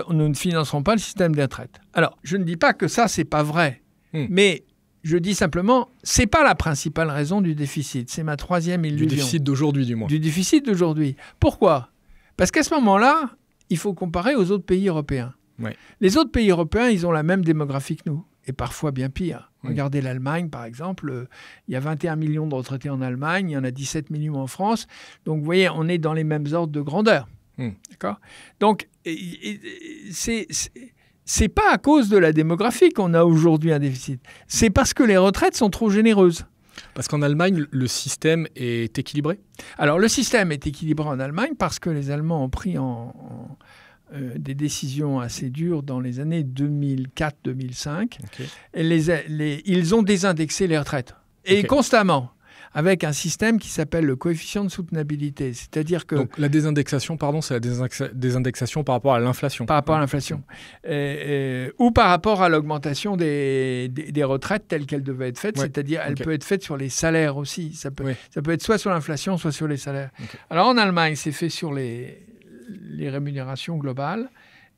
S1: nous ne financerons pas le système des retraites. Alors, je ne dis pas que ça, c'est pas vrai. Mais je dis simplement, ce n'est pas la principale raison du déficit. C'est ma troisième illusion.
S2: Du déficit d'aujourd'hui, du moins.
S1: Du déficit d'aujourd'hui. Pourquoi ? Parce qu'à ce moment-là, il faut comparer aux autres pays européens. Ouais. Les autres pays européens, ils ont la même démographie que nous, et parfois bien pire. Regardez l'Allemagne, par exemple. Il y a 21 millions de retraités en Allemagne, il y en a 17 millions en France. Donc, vous voyez, on est dans les mêmes ordres de grandeur. D'accord ? Donc, c'est pas à cause de la démographie qu'on a aujourd'hui un déficit. C'est parce que les retraites sont trop généreuses.
S2: Parce qu'en Allemagne, le système est équilibré?
S1: Alors, le système est équilibré en Allemagne parce que les Allemands ont pris des décisions assez dures dans les années 2004-2005. Okay. Et ils ont désindexé les retraites. Et constamment, avec un système qui s'appelle le coefficient de soutenabilité. C'est-à-dire que...
S2: Donc la désindexation, pardon, c'est la désindexation par rapport à l'inflation.
S1: Par rapport à l'inflation. Ou par rapport à l'augmentation des retraites telles qu'elles devaient être faites. C'est-à-dire elle peut être faite sur les salaires aussi. Ça peut être soit sur l'inflation, soit sur les salaires. Alors en Allemagne, c'est fait sur les rémunérations globales.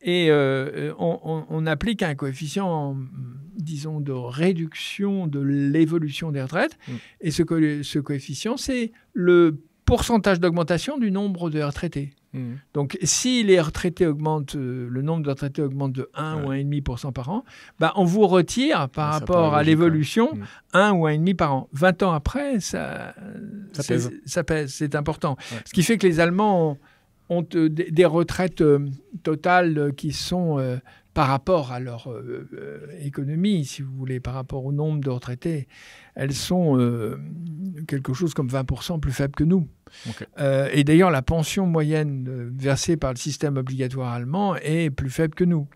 S1: Et on applique un coefficient, disons, de réduction de l'évolution des retraites. Et ce coefficient, c'est le pourcentage d'augmentation du nombre de retraités. Donc, si les retraités augmentent, le nombre de retraités augmente de 1 ou 1,5% par an, on vous retire par rapport à l'évolution 1 ou 1,5% par an. 20 ans après, ça pèse. C'est important. Ce qui fait que les Allemands ont des retraites totales qui sont, par rapport à leur économie, si vous voulez, par rapport au nombre de retraités, elles sont quelque chose comme 20% plus faibles que nous. Et d'ailleurs, la pension moyenne versée par le système obligatoire allemand est plus faible que nous.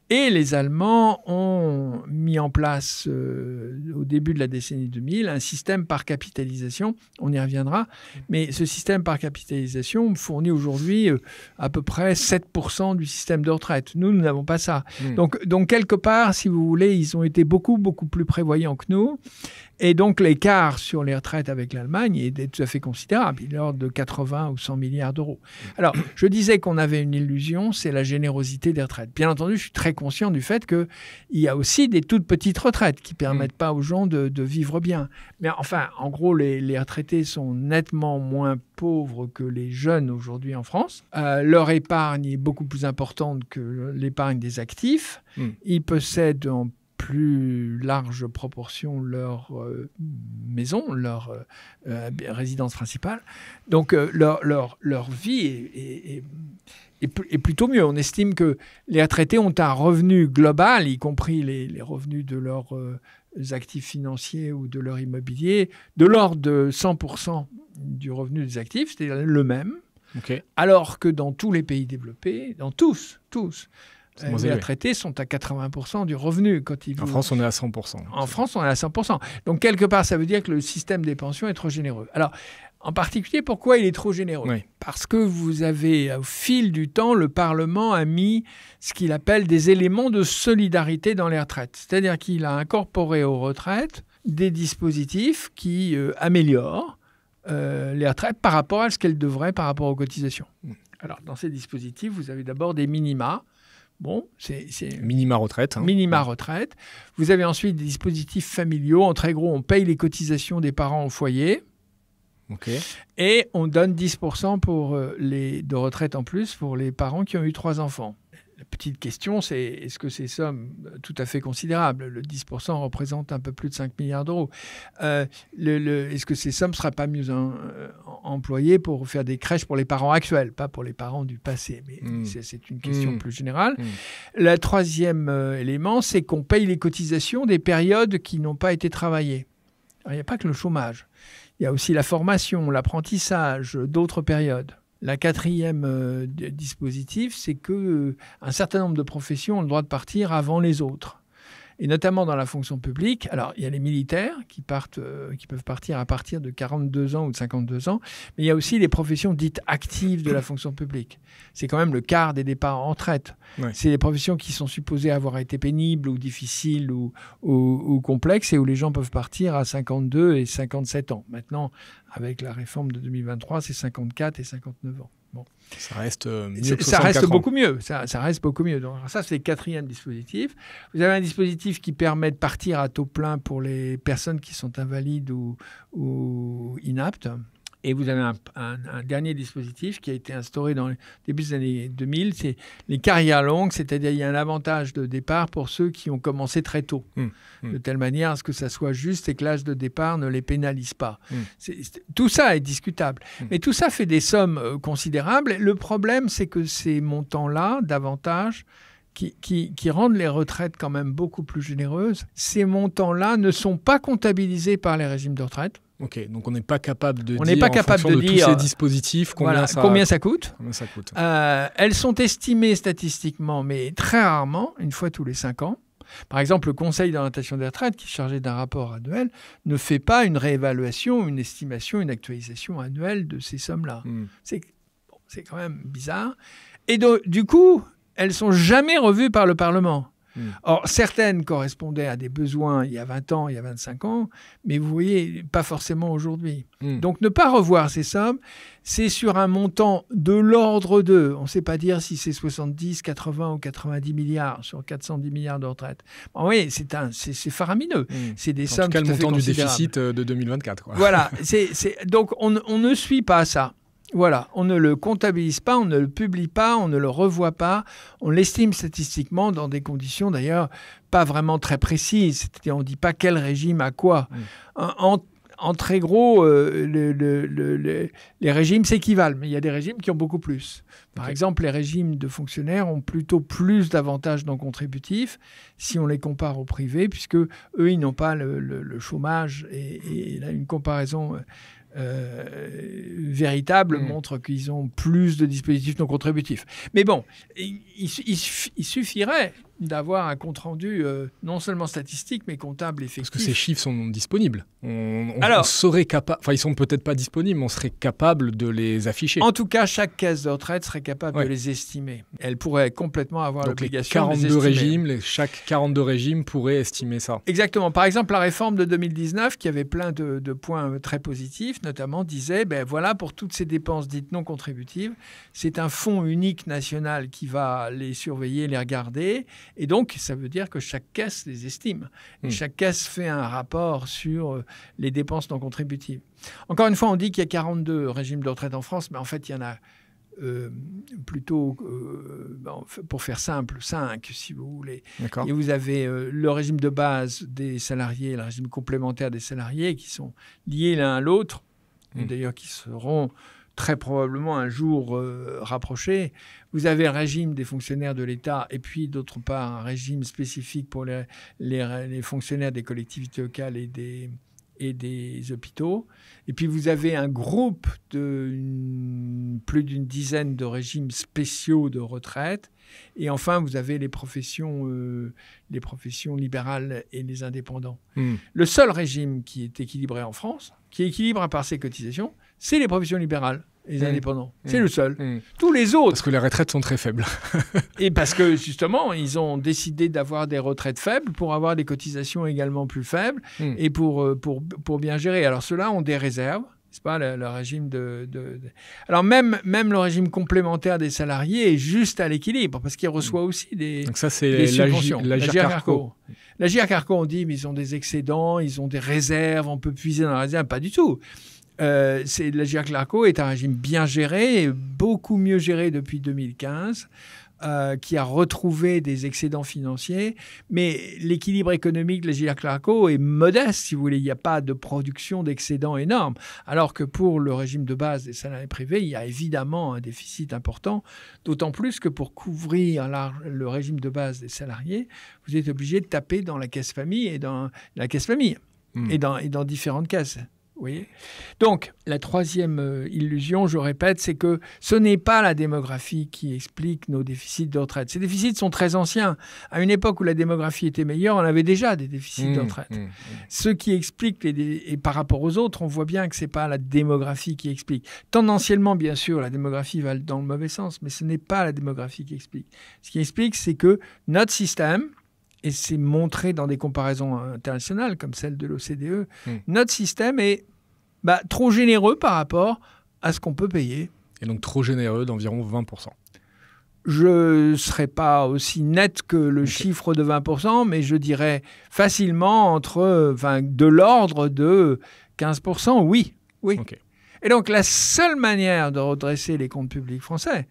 S1: Et les Allemands ont mis en place, au début de la décennie 2000, un système par capitalisation. On y reviendra. Mais ce système par capitalisation fournit aujourd'hui à peu près 7% du système de retraite. Nous n'avons pas ça. Donc, quelque part, si vous voulez, ils ont été beaucoup, beaucoup plus prévoyants que nous. Et donc, l'écart sur les retraites avec l'Allemagne est tout à fait considérable. Il est de l'ordre de 80 ou 100 milliards d'euros. Alors, je disais qu'on avait une illusion, c'est la générosité des retraites. Bien entendu, je suis très conscient du fait qu'il y a aussi des toutes petites retraites qui ne permettent pas aux gens de vivre bien. Mais enfin, en gros, les retraités sont nettement moins pauvres que les jeunes aujourd'hui en France. Leur épargne est beaucoup plus importante que l'épargne des actifs. Ils possèdent en plus large proportion leur maison, leur résidence principale. Donc, leur vie est plutôt mieux. On estime que les retraités ont un revenu global, y compris les revenus de leurs actifs financiers ou de leur immobilier, de l'ordre de 100% du revenu des actifs, c'est-à-dire le même. Alors que dans tous les pays développés, dans tous, les retraités sont à 80% du revenu.
S2: En France, on est à 100%.
S1: En France, on est à 100%. Donc, quelque part, ça veut dire que le système des pensions est trop généreux. Alors, en particulier, pourquoi il est trop généreux ? Parce que vous avez, au fil du temps, le Parlement a mis ce qu'il appelle des éléments de solidarité dans les retraites. C'est-à-dire qu'il a incorporé aux retraites des dispositifs qui améliorent les retraites par rapport à ce qu'elles devraient par rapport aux cotisations. Alors, dans ces dispositifs, vous avez d'abord des minima. Bon, c'est
S2: minima retraite.
S1: Minima retraite. Vous avez ensuite des dispositifs familiaux. En très gros, on paye les cotisations des parents au foyer. Et on donne 10% de retraite en plus pour les parents qui ont eu 3 enfants. La petite question, c'est est-ce que ces sommes tout à fait considérables, le 10% représente un peu plus de 5 milliards d'euros, est-ce que ces sommes ne seraient pas mieux employées pour faire des crèches pour les parents actuels, pas pour les parents du passé, mais c'est une question plus générale. Le troisième élément, c'est qu'on paye les cotisations des périodes qui n'ont pas été travaillées. Alors, il n'y a pas que le chômage, il y a aussi la formation, l'apprentissage, d'autres périodes. La quatrième dispositif, c'est qu'un certain nombre de professions ont le droit de partir avant les autres. Et notamment dans la fonction publique. Alors, il y a les militaires qui peuvent partir à partir de 42 ans ou de 52 ans. Mais il y a aussi les professions dites actives de la fonction publique. C'est quand même le quart des départs en retraite. C'est des professions qui sont supposées avoir été pénibles ou difficiles ou complexes et où les gens peuvent partir à 52 et 57 ans. Maintenant, avec la réforme de 2023, c'est 54 et 59 ans. Bon.
S2: Ça reste mieux que
S1: ça reste beaucoup mieux. Ça reste beaucoup mieux. Donc, ça, c'est le quatrième dispositif. Vous avez un dispositif qui permet de partir à taux plein pour les personnes qui sont invalides ou inaptes. Et vous avez un dernier dispositif qui a été instauré dans le début des années 2000, c'est les carrières longues, c'est-à-dire il y a un avantage de départ pour ceux qui ont commencé très tôt, de telle manière à ce que ça soit juste et que l'âge de départ ne les pénalise pas. Tout ça est discutable. Mais tout ça fait des sommes considérables. Le problème, c'est que ces montants-là, d'avantage, qui rendent les retraites quand même beaucoup plus généreuses. Ces montants-là ne sont pas comptabilisés par les régimes de retraite.
S2: Ok, donc on n'est pas capable de
S1: dire, en fonction
S2: de tous ces dispositifs, combien ça coûte.
S1: Elles sont estimées statistiquement, mais très rarement, une fois tous les 5 ans. Par exemple, le Conseil d'orientation des retraites, qui est chargé d'un rapport annuel, ne fait pas une réévaluation, une estimation, une actualisation annuelle de ces sommes-là. C'est quand même bizarre. Et du coup, elles ne sont jamais revues par le Parlement. Or, certaines correspondaient à des besoins il y a 20 ans, il y a 25 ans, mais vous voyez, pas forcément aujourd'hui. Donc, ne pas revoir ces sommes, c'est sur un montant de l'ordre de, on ne sait pas dire si c'est 70, 80 ou 90 milliards sur 410 milliards de retraite. Bon, oui, c'est faramineux. C'est des sommes tout à fait considérables. En tout cas, le montant du déficit
S2: de 2024. Quoi.
S1: Voilà. Donc, on ne suit pas ça. Voilà, on ne le comptabilise pas, on ne le publie pas, on ne le revoit pas. On l'estime statistiquement dans des conditions d'ailleurs pas vraiment très précises. C'est-à-dire on ne dit pas quel régime a quoi. En très gros, les régimes s'équivalent, mais il y a des régimes qui ont beaucoup plus. Par exemple, les régimes de fonctionnaires ont plutôt plus d'avantages non contributifs si on les compare au privé, puisque eux, ils n'ont pas le chômage et là, une comparaison véritable montre qu'ils ont plus de dispositifs non contributifs. Mais bon, il suffirait d'avoir un compte-rendu non seulement statistique, mais comptable effectif.
S2: Parce que ces chiffres sont disponibles. On serait capable, enfin ils sont peut-être pas disponibles, mais on serait capable de les afficher.
S1: En tout cas, chaque caisse de retraite serait capable de les estimer. Elle pourrait complètement avoir l'obligation de les estimer.
S2: Régimes, chaque 42 régimes pourraient estimer ça.
S1: Exactement. Par exemple, la réforme de 2019, qui avait plein de points très positifs, notamment disait, voilà, pour toutes ces dépenses dites non contributives, c'est un fonds unique national qui va les surveiller, les regarder. Et donc, ça veut dire que chaque caisse les estime. Et chaque caisse fait un rapport sur les dépenses non contributives. Encore une fois, on dit qu'il y a 42 régimes de retraite en France, mais en fait, il y en a plutôt, pour faire simple, 5, si vous voulez.
S2: D'accord.
S1: Et vous avez le régime de base des salariés et le régime complémentaire des salariés qui sont liés l'un à l'autre, et d'ailleurs qui seront très probablement un jour rapprochés. Vous avez le régime des fonctionnaires de l'État et puis d'autre part un régime spécifique pour les fonctionnaires des collectivités locales et des hôpitaux. Et puis vous avez un groupe de plus d'une dizaine de régimes spéciaux de retraite. Et enfin, vous avez les professions libérales et les indépendants. Le seul régime qui est équilibré en France, qui est équilibré par ses cotisations, c'est les professions libérales et les indépendants. C'est le seul. Tous les autres...
S2: Parce que les retraites sont très faibles.
S1: Et parce que, justement, ils ont décidé d'avoir des retraites faibles pour avoir des cotisations également plus faibles et pour bien gérer. Alors, ceux-là ont des réserves. C'est pas le régime Alors, même le régime complémentaire des salariés est juste à l'équilibre parce qu'il reçoit aussi des
S2: Donc ça, c'est
S1: subventions.
S2: La GIR-Carco.
S1: La GIR-Carco, on dit, mais ils ont des excédents, ils ont des réserves, on peut puiser dans la réserve. Pas du tout. La GIR-Carco est un régime bien géré, et beaucoup mieux géré depuis 2015, qui a retrouvé des excédents financiers. Mais l'équilibre économique de la GIR-Carco est modeste, si vous voulez. Il n'y a pas de production d'excédents énormes. Alors que pour le régime de base des salariés privés, il y a évidemment un déficit important. D'autant plus que pour couvrir le régime de base des salariés, vous êtes obligé de taper dans la caisse famille et dans la caisse famille et dans différentes caisses. Vous voyez ? Donc, la troisième illusion, je répète, c'est que ce n'est pas la démographie qui explique nos déficits de retraite. Ces déficits sont très anciens. À une époque où la démographie était meilleure, on avait déjà des déficits de retraite. Ce qui explique, et par rapport aux autres, on voit bien que ce n'est pas la démographie qui explique. Tendanciellement, bien sûr, la démographie va dans le mauvais sens, mais ce n'est pas la démographie qui explique. Ce qui explique, c'est que notre système, et c'est montré dans des comparaisons internationales comme celle de l'OCDE, notre système est trop généreux par rapport à ce qu'on peut payer.
S2: Et donc trop généreux d'environ 20%.
S1: Je ne serais pas aussi net que le chiffre de 20%, mais je dirais facilement de l'ordre de 15%, oui. Okay. Et donc la seule manière de redresser les comptes publics français,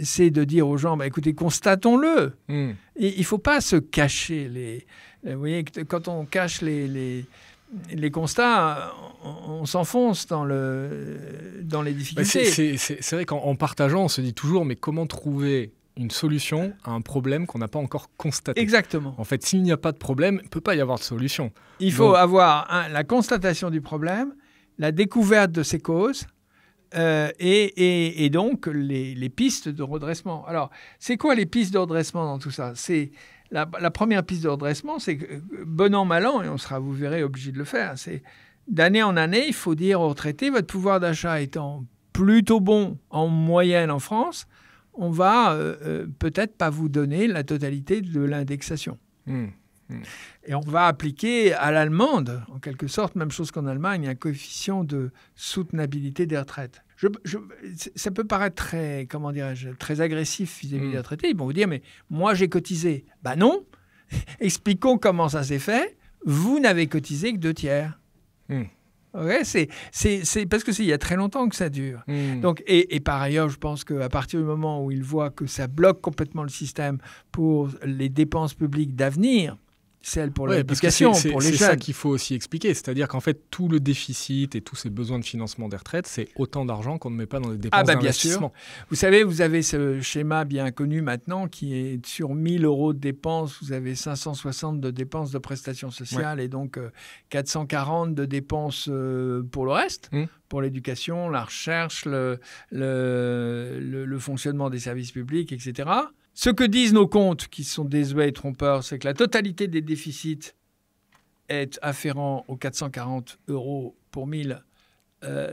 S1: c'est de dire aux gens, écoutez, constatons-le. Il ne faut pas se cacher vous voyez, quand on cache les constats, on s'enfonce dans les difficultés.
S2: C'est vrai qu'en partageant, on se dit toujours, mais comment trouver une solution à un problème qu'on n'a pas encore constaté.
S1: Exactement.
S2: En fait, s'il n'y a pas de problème, il ne peut pas y avoir de solution.
S1: Il faut avoir la constatation du problème, la découverte de ses causes et donc les pistes de redressement. Alors, c'est quoi les pistes de redressement dans tout ça? C'est la première piste de redressement, c'est que, bon an, mal an, et on sera, vous verrez, obligé de le faire, c'est d'année en année, il faut dire aux retraités, votre pouvoir d'achat étant plutôt bon en moyenne en France, on va peut-être pas vous donner la totalité de l'indexation. Et on va appliquer à l'allemande, en quelque sorte, même chose qu'en Allemagne, un coefficient de soutenabilité des retraites. Ça peut paraître très, comment dirais-je, très agressif vis-à-vis des retraités. Ils vont vous dire, mais moi j'ai cotisé. Ben non, expliquons comment ça s'est fait. Vous n'avez cotisé que 2/3. Ouais, c'est parce que il y a très longtemps que ça dure. Donc, et par ailleurs, je pense qu'à partir du moment où ils voient que ça bloque complètement le système pour les dépenses publiques d'avenir, celles pour l'éducation, pour les jeunes.
S2: C'est ça qu'il faut aussi expliquer. C'est-à-dire qu'en fait, tout le déficit et tous ces besoins de financement des retraites, c'est autant d'argent qu'on ne met pas dans les dépenses d'investissement.
S1: Bien sûr. Vous savez, vous avez ce schéma bien connu maintenant qui est sur 1 000 € de dépenses, vous avez 560 de dépenses de prestations sociales et donc 440 de dépenses pour le reste, pour l'éducation, la recherche, le fonctionnement des services publics, etc. Ce que disent nos comptes, qui sont désuets et trompeurs, c'est que la totalité des déficits est afférent aux 440 € pour 1000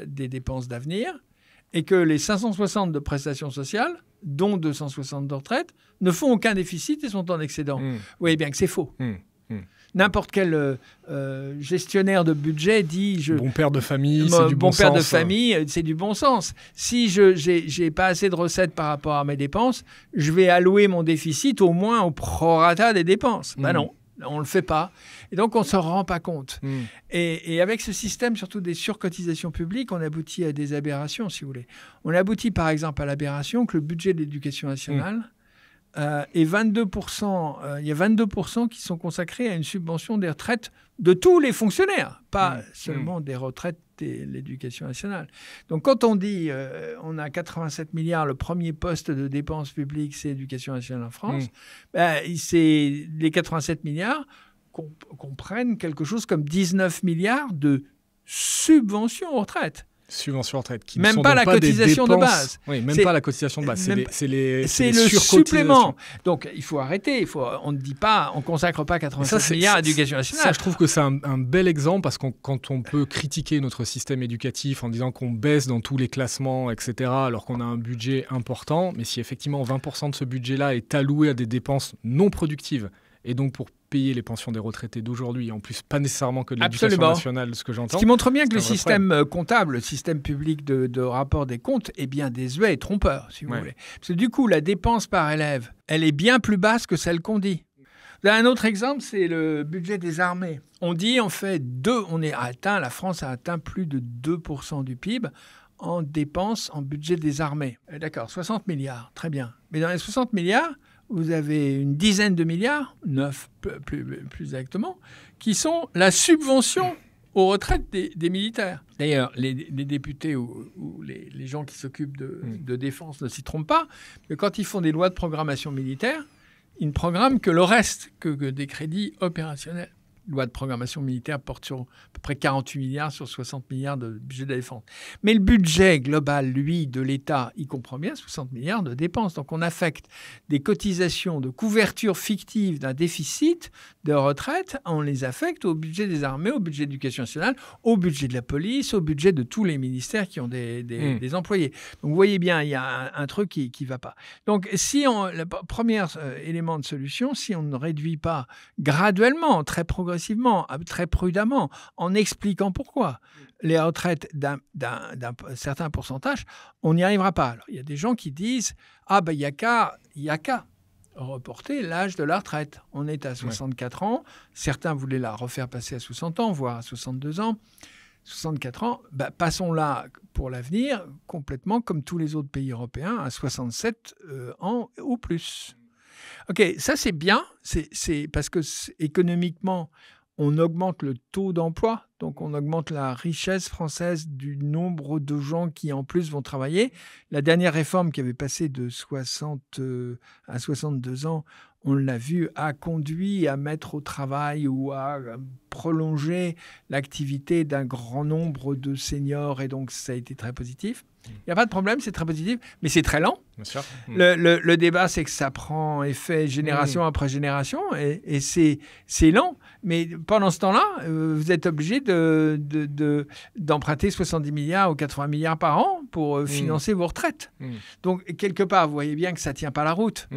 S1: des dépenses d'avenir et que les 560 de prestations sociales, dont 260 de retraite, ne font aucun déficit et sont en excédent. Vous voyez bien que c'est faux. N'importe quel gestionnaire de budget dit...
S2: Bon père de famille, c'est du bon sens.
S1: Bon père de famille, c'est du bon sens. Si je n'ai pas assez de recettes par rapport à mes dépenses, je vais allouer mon déficit au moins au prorata des dépenses. Ben non, on ne le fait pas. Et donc, on ne s'en rend pas compte. Et avec ce système, surtout des surcotisations publiques, on aboutit à des aberrations, si vous voulez. On aboutit, par exemple, à l'aberration que le budget de l'éducation nationale... et 22%, il y a 22% qui sont consacrés à une subvention des retraites de tous les fonctionnaires, pas seulement des retraites de l'éducation nationale. Donc quand on dit on a 87 milliards, le premier poste de dépenses publiques, c'est l'éducation nationale en France, les 87 milliards comprennent quelque chose comme 19 milliards de subventions aux retraites.
S2: Subventions retraite, qui
S1: même
S2: ne sont
S1: pas la
S2: pas
S1: cotisation de base.
S2: Oui, même pas la cotisation de base. C'est le
S1: supplément. Donc il faut arrêter. On ne dit pas, on consacre pas 87 milliards à l'éducation nationale.
S2: Ça, je trouve que c'est un bel exemple parce que quand on peut critiquer notre système éducatif en disant qu'on baisse dans tous les classements, etc., alors qu'on a un budget important, mais si effectivement 20% de ce budget-là est alloué à des dépenses non productives et donc pour payer les pensions des retraités d'aujourd'hui, en plus pas nécessairement que de l'éducation nationale, ce que j'entends.
S1: Ce qui montre bien que le système comptable, le système public de rapport des comptes est bien désuet et trompeur, si vous voulez. Parce que du coup, la dépense par élève, elle est bien plus basse que celle qu'on dit. Vous avez un autre exemple, c'est le budget des armées. On dit, on fait la France a atteint plus de 2% du PIB en dépenses en budget des armées. D'accord, 60 milliards, très bien. Mais dans les 60 milliards, vous avez une dizaine de milliards, 9 plus exactement, qui sont la subvention aux retraites des militaires. D'ailleurs, les députés ou les gens qui s'occupent de défense ne s'y trompent pas, mais quand ils font des lois de programmation militaire, ils ne programment que le reste, que des crédits opérationnels. Loi de programmation militaire porte sur à peu près 48 milliards sur 60 milliards de budget de la défense. Mais le budget global, lui, de l'État, il comprend bien 60 milliards de dépenses. Donc on affecte des cotisations de couverture fictive d'un déficit de retraite, on les affecte au budget des armées, au budget de l'éducation nationale, au budget de la police, au budget de tous les ministères qui ont des employés. Donc vous voyez bien, il y a un truc qui ne va pas. Donc le premier élément de solution, si on ne réduit pas graduellement, très progressivement, très prudemment, en expliquant pourquoi les retraites d'un certain pourcentage, on n'y arrivera pas. Alors, il y a des gens qui disent « Ah, ben, il n'y a qu'à reporter l'âge de la retraite. On est à 64 ans. Certains voulaient la refaire passer à 60 ans, voire à 62 ans. 64 ans, passons-la pour l'avenir complètement comme tous les autres pays européens à 67 ans ou plus. » OK, ça c'est bien, c'est parce que économiquement, on augmente le taux d'emploi Donc, on augmente la richesse française du nombre de gens qui, en plus, vont travailler. La dernière réforme qui avait passé de 60 à 62 ans, on l'a vu, a conduit à mettre au travail ou à prolonger l'activité d'un grand nombre de seniors. Et donc, ça a été très positif. Il n'y a pas de problème, c'est très positif, mais c'est très lent.
S2: Bien sûr.
S1: Le débat, c'est que ça prend effet génération après génération et c'est lent. Mais pendant ce temps-là, vous êtes obligé d'emprunter 70 milliards ou 80 milliards par an pour financer vos retraites. Donc, quelque part, vous voyez bien que ça ne tient pas la route.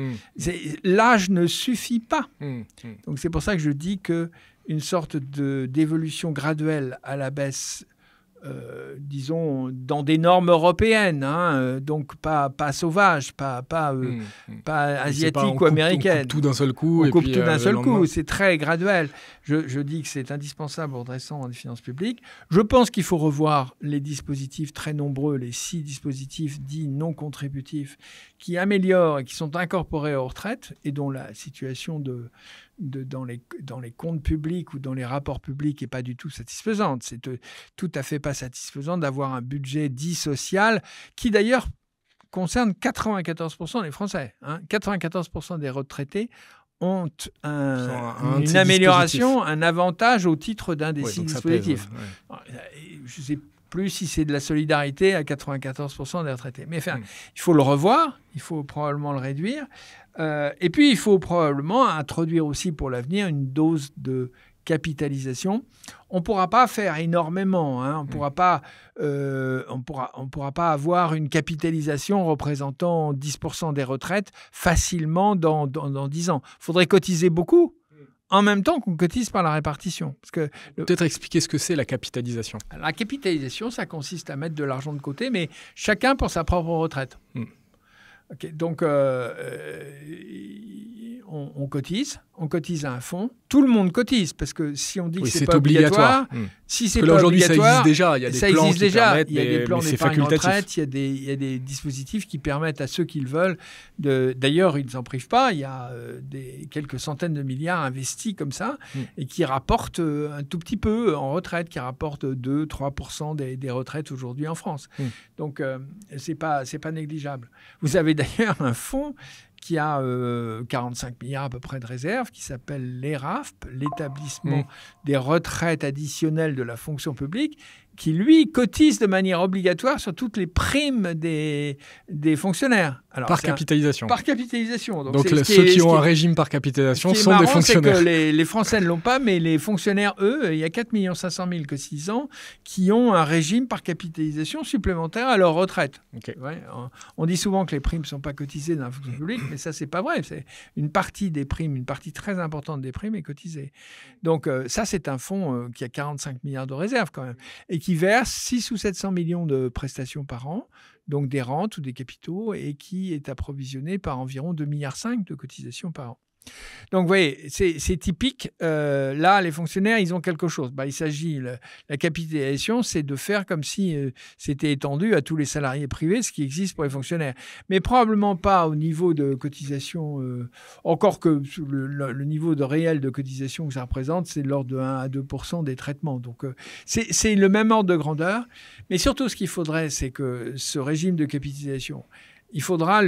S1: L'âge ne suffit pas. Donc, c'est pour ça que je dis qu'une sorte d'évolution graduelle à la baisse, disons, dans des normes européennes, donc pas sauvages, pas asiatiques ou américaines.
S2: On coupe tout d'un seul coup.
S1: On coupe tout d'un seul coup, c'est très graduel. Je dis que c'est indispensable au redressement des finances publiques. Je pense qu'il faut revoir les dispositifs très nombreux, les 6 dispositifs dits non contributifs, qui améliorent et qui sont incorporés aux retraites et dont la situation dans les comptes publics ou dans les rapports publics n'est pas du tout satisfaisante. C'est tout à fait pas satisfaisant d'avoir un budget dit social qui d'ailleurs concerne 94% des Français. 94% des retraités ont une amélioration, un avantage au titre d'un des 6 dispositifs. Je ne sais plus si c'est de la solidarité à 94% des retraités. Mais enfin, il faut le revoir, il faut probablement le réduire. Et puis, il faut probablement introduire aussi pour l'avenir une dose de capitalisation. On ne pourra pas faire énormément. On ne pourra pas avoir une capitalisation représentant 10% des retraites facilement dans 10 ans. Il faudrait cotiser beaucoup en même temps qu'on cotise par la répartition.
S2: Peut-être expliquer ce que c'est la capitalisation.
S1: La capitalisation, ça consiste à mettre de l'argent de côté, mais chacun pour sa propre retraite. Okay, donc, on cotise à un fonds. Tout le monde cotise, parce que si on dit que c'est pas obligatoire, si c'est pas
S2: aujourd'hui,
S1: obligatoire,
S2: ça existe déjà. Il y a des plans qui permettent,
S1: il y a des plans
S2: mais
S1: d'épargne retraite, il y a des dispositifs qui permettent à ceux qui le veulent d'ailleurs, ils ne s'en privent pas. Il y a quelques centaines de milliards investis comme ça et qui rapportent un tout petit peu en retraite, qui rapportent 2-3% des retraites aujourd'hui en France. Donc, c'est pas négligeable. Vous avez d'ailleurs un fonds qui a 45 milliards à peu près de réserves, qui s'appelle l'ERAFP, l'établissement des retraites additionnelles de la fonction publique, qui, lui, cotise de manière obligatoire sur toutes les primes des fonctionnaires. Alors,
S2: par capitalisation.
S1: Par capitalisation.
S2: Donc ceux qui ont un régime par capitalisation sont des fonctionnaires.
S1: C'est que les Français ne l'ont pas, mais les fonctionnaires, eux, il y a 4 500 000 cotisants qui ont un régime par capitalisation supplémentaire à leur retraite.
S2: Okay.
S1: Ouais, on dit souvent que les primes ne sont pas cotisées dans la fonction publique, mais ça, c'est pas vrai. C'est une partie des primes, une partie très importante des primes est cotisée. Donc ça, c'est un fonds qui a 45 milliards de réserves quand même, et qui verse 600 ou 700 millions de prestations par an, donc des rentes ou des capitaux, et qui est approvisionné par environ 2,5 milliards de cotisations par an. Donc, vous voyez, c'est typique. Là, les fonctionnaires, ils ont quelque chose. Il s'agit, la capitalisation, c'est de faire comme si c'était étendu à tous les salariés privés, ce qui existe pour les fonctionnaires. Mais probablement pas au niveau de cotisation, encore que le niveau de réel de cotisation que ça représente, c'est de l'ordre de 1 à 2% des traitements. Donc, c'est le même ordre de grandeur. Mais surtout, ce qu'il faudrait, c'est que ce régime de capitalisation, il faudra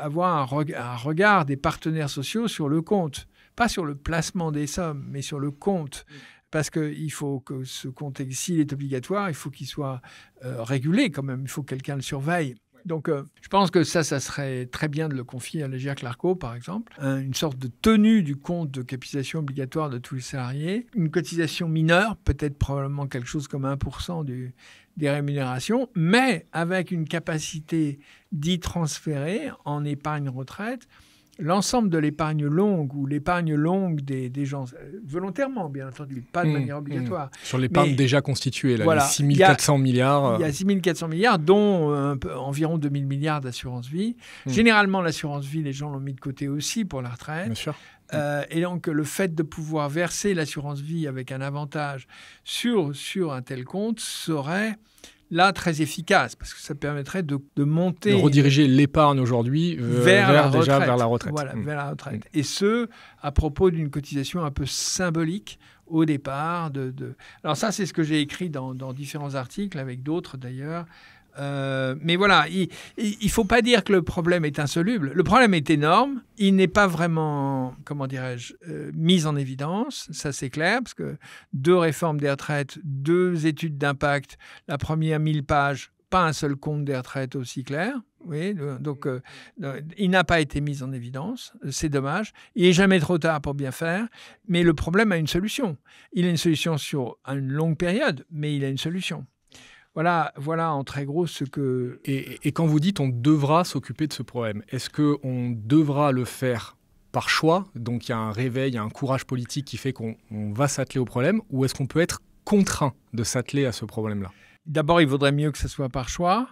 S1: avoir un regard des partenaires sociaux sur le compte. Pas sur le placement des sommes, mais sur le compte. Parce qu'il faut que ce compte, s'il est obligatoire, il faut qu'il soit régulé quand même. Il faut que quelqu'un le surveille. Donc, je pense que ça serait très bien de le confier à l'Agirc-Arrco, par exemple. Une sorte de tenue du compte de capitalisation obligatoire de tous les salariés. Une cotisation mineure, peut-être probablement quelque chose comme 1% des rémunérations, mais avec une capacité d'y transférer en épargne retraite l'ensemble de l'épargne longue ou l'épargne longue des gens, volontairement bien entendu, pas de manière obligatoire.
S2: Sur l'épargne déjà constituée, là, voilà, les 6 400 milliards.
S1: Il y a 6 400 milliards, dont environ 2 000 milliards d'assurance vie. Généralement, l'assurance vie, les gens l'ont mis de côté aussi pour la retraite.
S2: Bien sûr.
S1: Et donc, le fait de pouvoir verser l'assurance vie avec un avantage sur un tel compte serait là très efficace, parce que ça permettrait de monter...
S2: De rediriger l'épargne aujourd'hui vers la retraite.
S1: Voilà, vers la retraite. Et ce, à propos d'une cotisation un peu symbolique au départ. Alors ça, c'est ce que j'ai écrit dans différents articles, avec d'autres d'ailleurs. Mais voilà, il ne faut pas dire que le problème est insoluble. Le problème est énorme. Il n'est pas vraiment, comment dirais-je, mis en évidence. Ça, c'est clair, parce que 2 réformes des retraites, 2 études d'impact, la première 1000 pages, pas un seul compte des retraites aussi clair. Oui, donc il n'a pas été mis en évidence. C'est dommage. Il n'est jamais trop tard pour bien faire. Mais le problème a une solution. Il a une solution sur une longue période, mais il a une solution. Voilà en très gros ce que...
S2: Et quand vous dites on devra s'occuper de ce problème, est-ce qu'on devra le faire par choix, donc il y a un réveil, il y a un courage politique qui fait qu'on va s'atteler au problème, ou est-ce qu'on peut être contraint de s'atteler à ce problème-là?
S1: D'abord, il vaudrait mieux que ce soit par choix.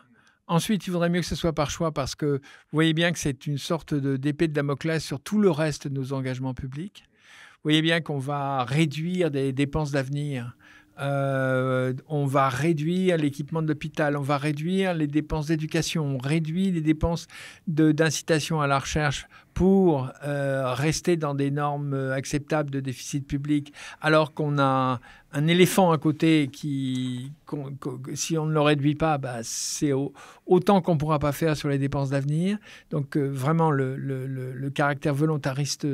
S1: Ensuite, il vaudrait mieux que ce soit par choix parce que vous voyez bien que c'est une sorte d'épée de Damoclès sur tout le reste de nos engagements publics. Vous voyez bien qu'on va réduire des dépenses d'avenir. On va réduire l'équipement de l'hôpital, on va réduire les dépenses d'éducation, on réduit les dépenses d'incitation à la recherche pour rester dans des normes acceptables de déficit public, alors qu'on a un éléphant à côté qui, si on ne le réduit pas, c'est autant qu'on ne pourra pas faire sur les dépenses d'avenir. Donc vraiment le caractère volontariste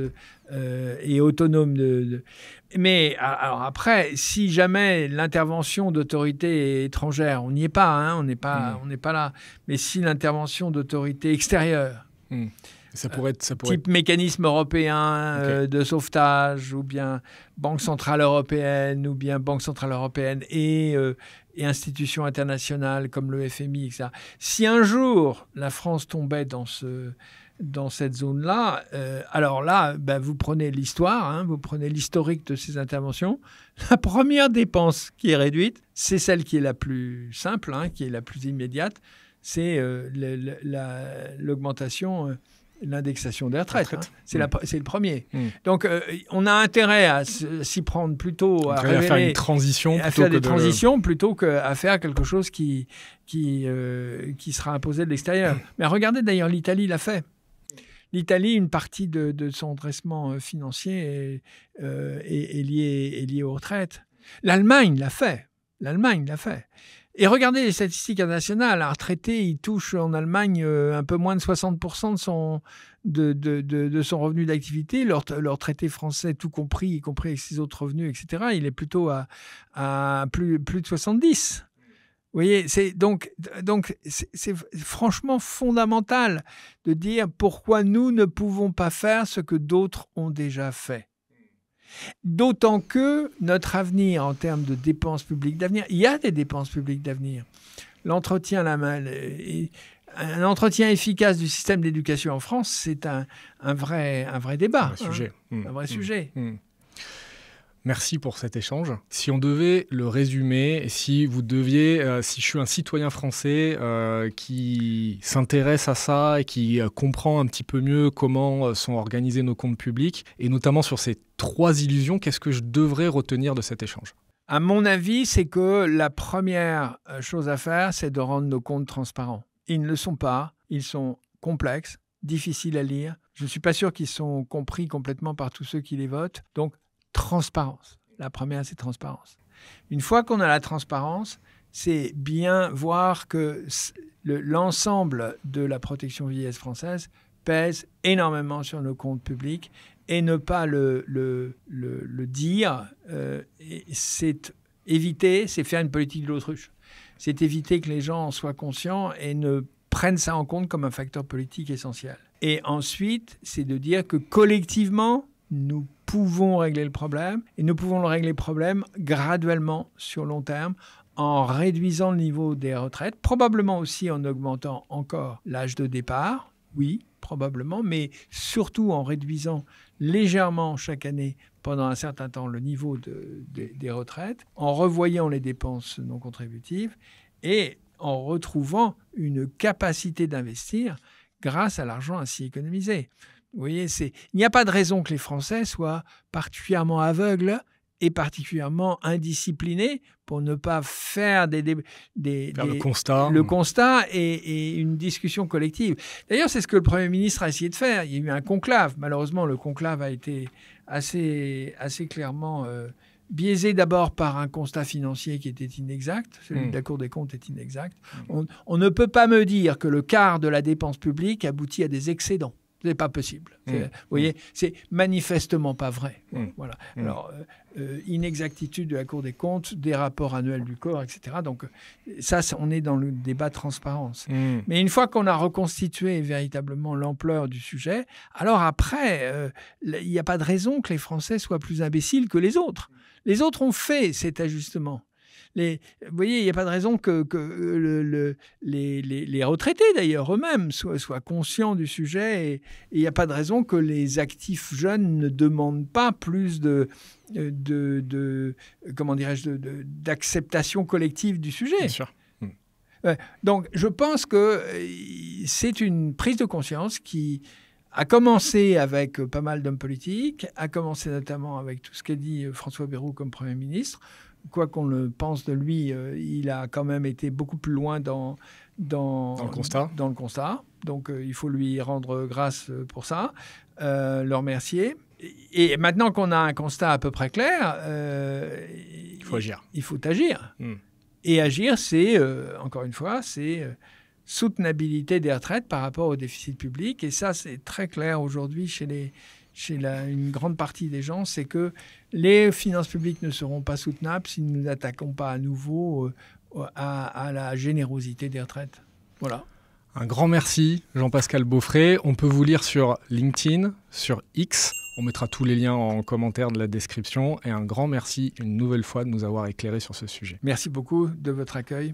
S1: et autonome Mais alors après, si jamais l'intervention d'autorités étrangères, on n'y est pas, hein, on n'est pas là, mais si l'intervention d'autorités extérieures,
S2: ça pourrait
S1: type mécanisme européen de sauvetage, ou bien Banque centrale européenne, ou bien Banque centrale européenne et institutions internationales comme le FMI, etc. Si un jour la France tombait dans cette zone-là, alors là, vous prenez l'histoire, hein, vous prenez l'historique de ces interventions. La première dépense qui est réduite, c'est celle qui est la plus simple, hein, qui est la plus immédiate, c'est l'augmentation... l'indexation des retraites. Hein. C'est le premier. Donc, on a intérêt à s'y prendre plutôt, à
S2: faire une transition,
S1: plutôt qu'à faire quelque chose qui sera imposé de l'extérieur. Mais regardez, d'ailleurs, l'Italie l'a fait. L'Italie, une partie de son redressement financier est liée aux retraites. L'Allemagne l'a fait. Et regardez les statistiques internationales. Un retraité, il touche en Allemagne un peu moins de 60% de son revenu d'activité. Le retraité français, tout compris, y compris avec ses autres revenus, etc., il est plutôt à plus de 70%. Vous voyez, c'est franchement fondamental de dire pourquoi nous ne pouvons pas faire ce que d'autres ont déjà fait. D'autant que notre avenir en termes de dépenses publiques d'avenir, il y a des dépenses publiques d'avenir. Un entretien efficace du système d'éducation en France, c'est un vrai débat. Un vrai sujet.
S2: Merci pour cet échange. Si on devait le résumer, si je suis un citoyen français qui s'intéresse à ça et qui comprend un petit peu mieux comment sont organisés nos comptes publics, et notamment sur ces 3 illusions, qu'est-ce que je devrais retenir de cet échange ?
S1: À mon avis, c'est que la première chose à faire, c'est de rendre nos comptes transparents. Ils ne le sont pas, ils sont complexes, difficiles à lire. Je ne suis pas sûr qu'ils sont compris complètement par tous ceux qui les votent. Donc, transparence. La première, c'est transparence. Une fois qu'on a la transparence, c'est bien voir que l'ensemble de la protection vieillesse française pèse énormément sur nos comptes publics, et ne pas le dire, c'est éviter, c'est faire une politique de l'autruche. C'est éviter que les gens en soient conscients et ne prennent ça en compte comme un facteur politique essentiel. Et ensuite, c'est de dire que collectivement, nous pouvons régler le problème, et nous pouvons le régler le problème graduellement sur long terme, en réduisant le niveau des retraites, probablement aussi en augmentant encore l'âge de départ, oui, probablement, mais surtout en réduisant légèrement chaque année pendant un certain temps le niveau des retraites, en revoyant les dépenses non contributives et en retrouvant une capacité d'investir grâce à l'argent ainsi économisé. Vous voyez, il n'y a pas de raison que les Français soient particulièrement aveugles et particulièrement indisciplinés pour ne pas faire le constat et une discussion collective. D'ailleurs, c'est ce que le Premier ministre a essayé de faire. Il y a eu un conclave. Malheureusement, le conclave a été assez clairement biaisé d'abord par un constat financier qui était inexact. Celui de la Cour des comptes est inexact. On ne peut pas me dire que le quart de la dépense publique aboutit à des excédents. Ce n'est pas possible. Vous voyez, c'est manifestement pas vrai. Voilà. Alors, inexactitude de la Cour des comptes, des rapports annuels du corps, etc. Donc, ça, on est dans le débat de transparence. Mais une fois qu'on a reconstitué véritablement l'ampleur du sujet, alors après, il n'y a pas de raison que les Français soient plus imbéciles que les autres. Les autres ont fait cet ajustement. Vous voyez, il n'y a pas de raison que les retraités, d'ailleurs, eux-mêmes, soient conscients du sujet. Et il n'y a pas de raison que les actifs jeunes ne demandent pas plus d'acceptation collective du sujet.
S2: Bien sûr.
S1: Donc, je pense que c'est une prise de conscience qui a commencé avec pas mal d'hommes politiques, a commencé notamment avec tout ce qu'a dit François Bayrou comme Premier ministre. Quoi qu'on le pense de lui, il a quand même été beaucoup plus loin dans le constat. Donc, il faut lui rendre grâce pour ça, le remercier. Et maintenant qu'on a un constat à peu près clair,
S2: il faut agir.
S1: Il faut agir. Et agir, c'est, encore une fois, c'est soutenabilité des retraites par rapport au déficit public. Et ça, c'est très clair aujourd'hui chez une grande partie des gens, c'est que les finances publiques ne seront pas soutenables si nous n'attaquons pas à nouveau à la générosité des retraites. Voilà.
S2: Un grand merci, Jean-Pascal Beaufret. On peut vous lire sur LinkedIn, sur X. On mettra tous les liens en commentaire de la description. Et un grand merci une nouvelle fois de nous avoir éclairés sur ce sujet.
S1: Merci beaucoup de votre accueil.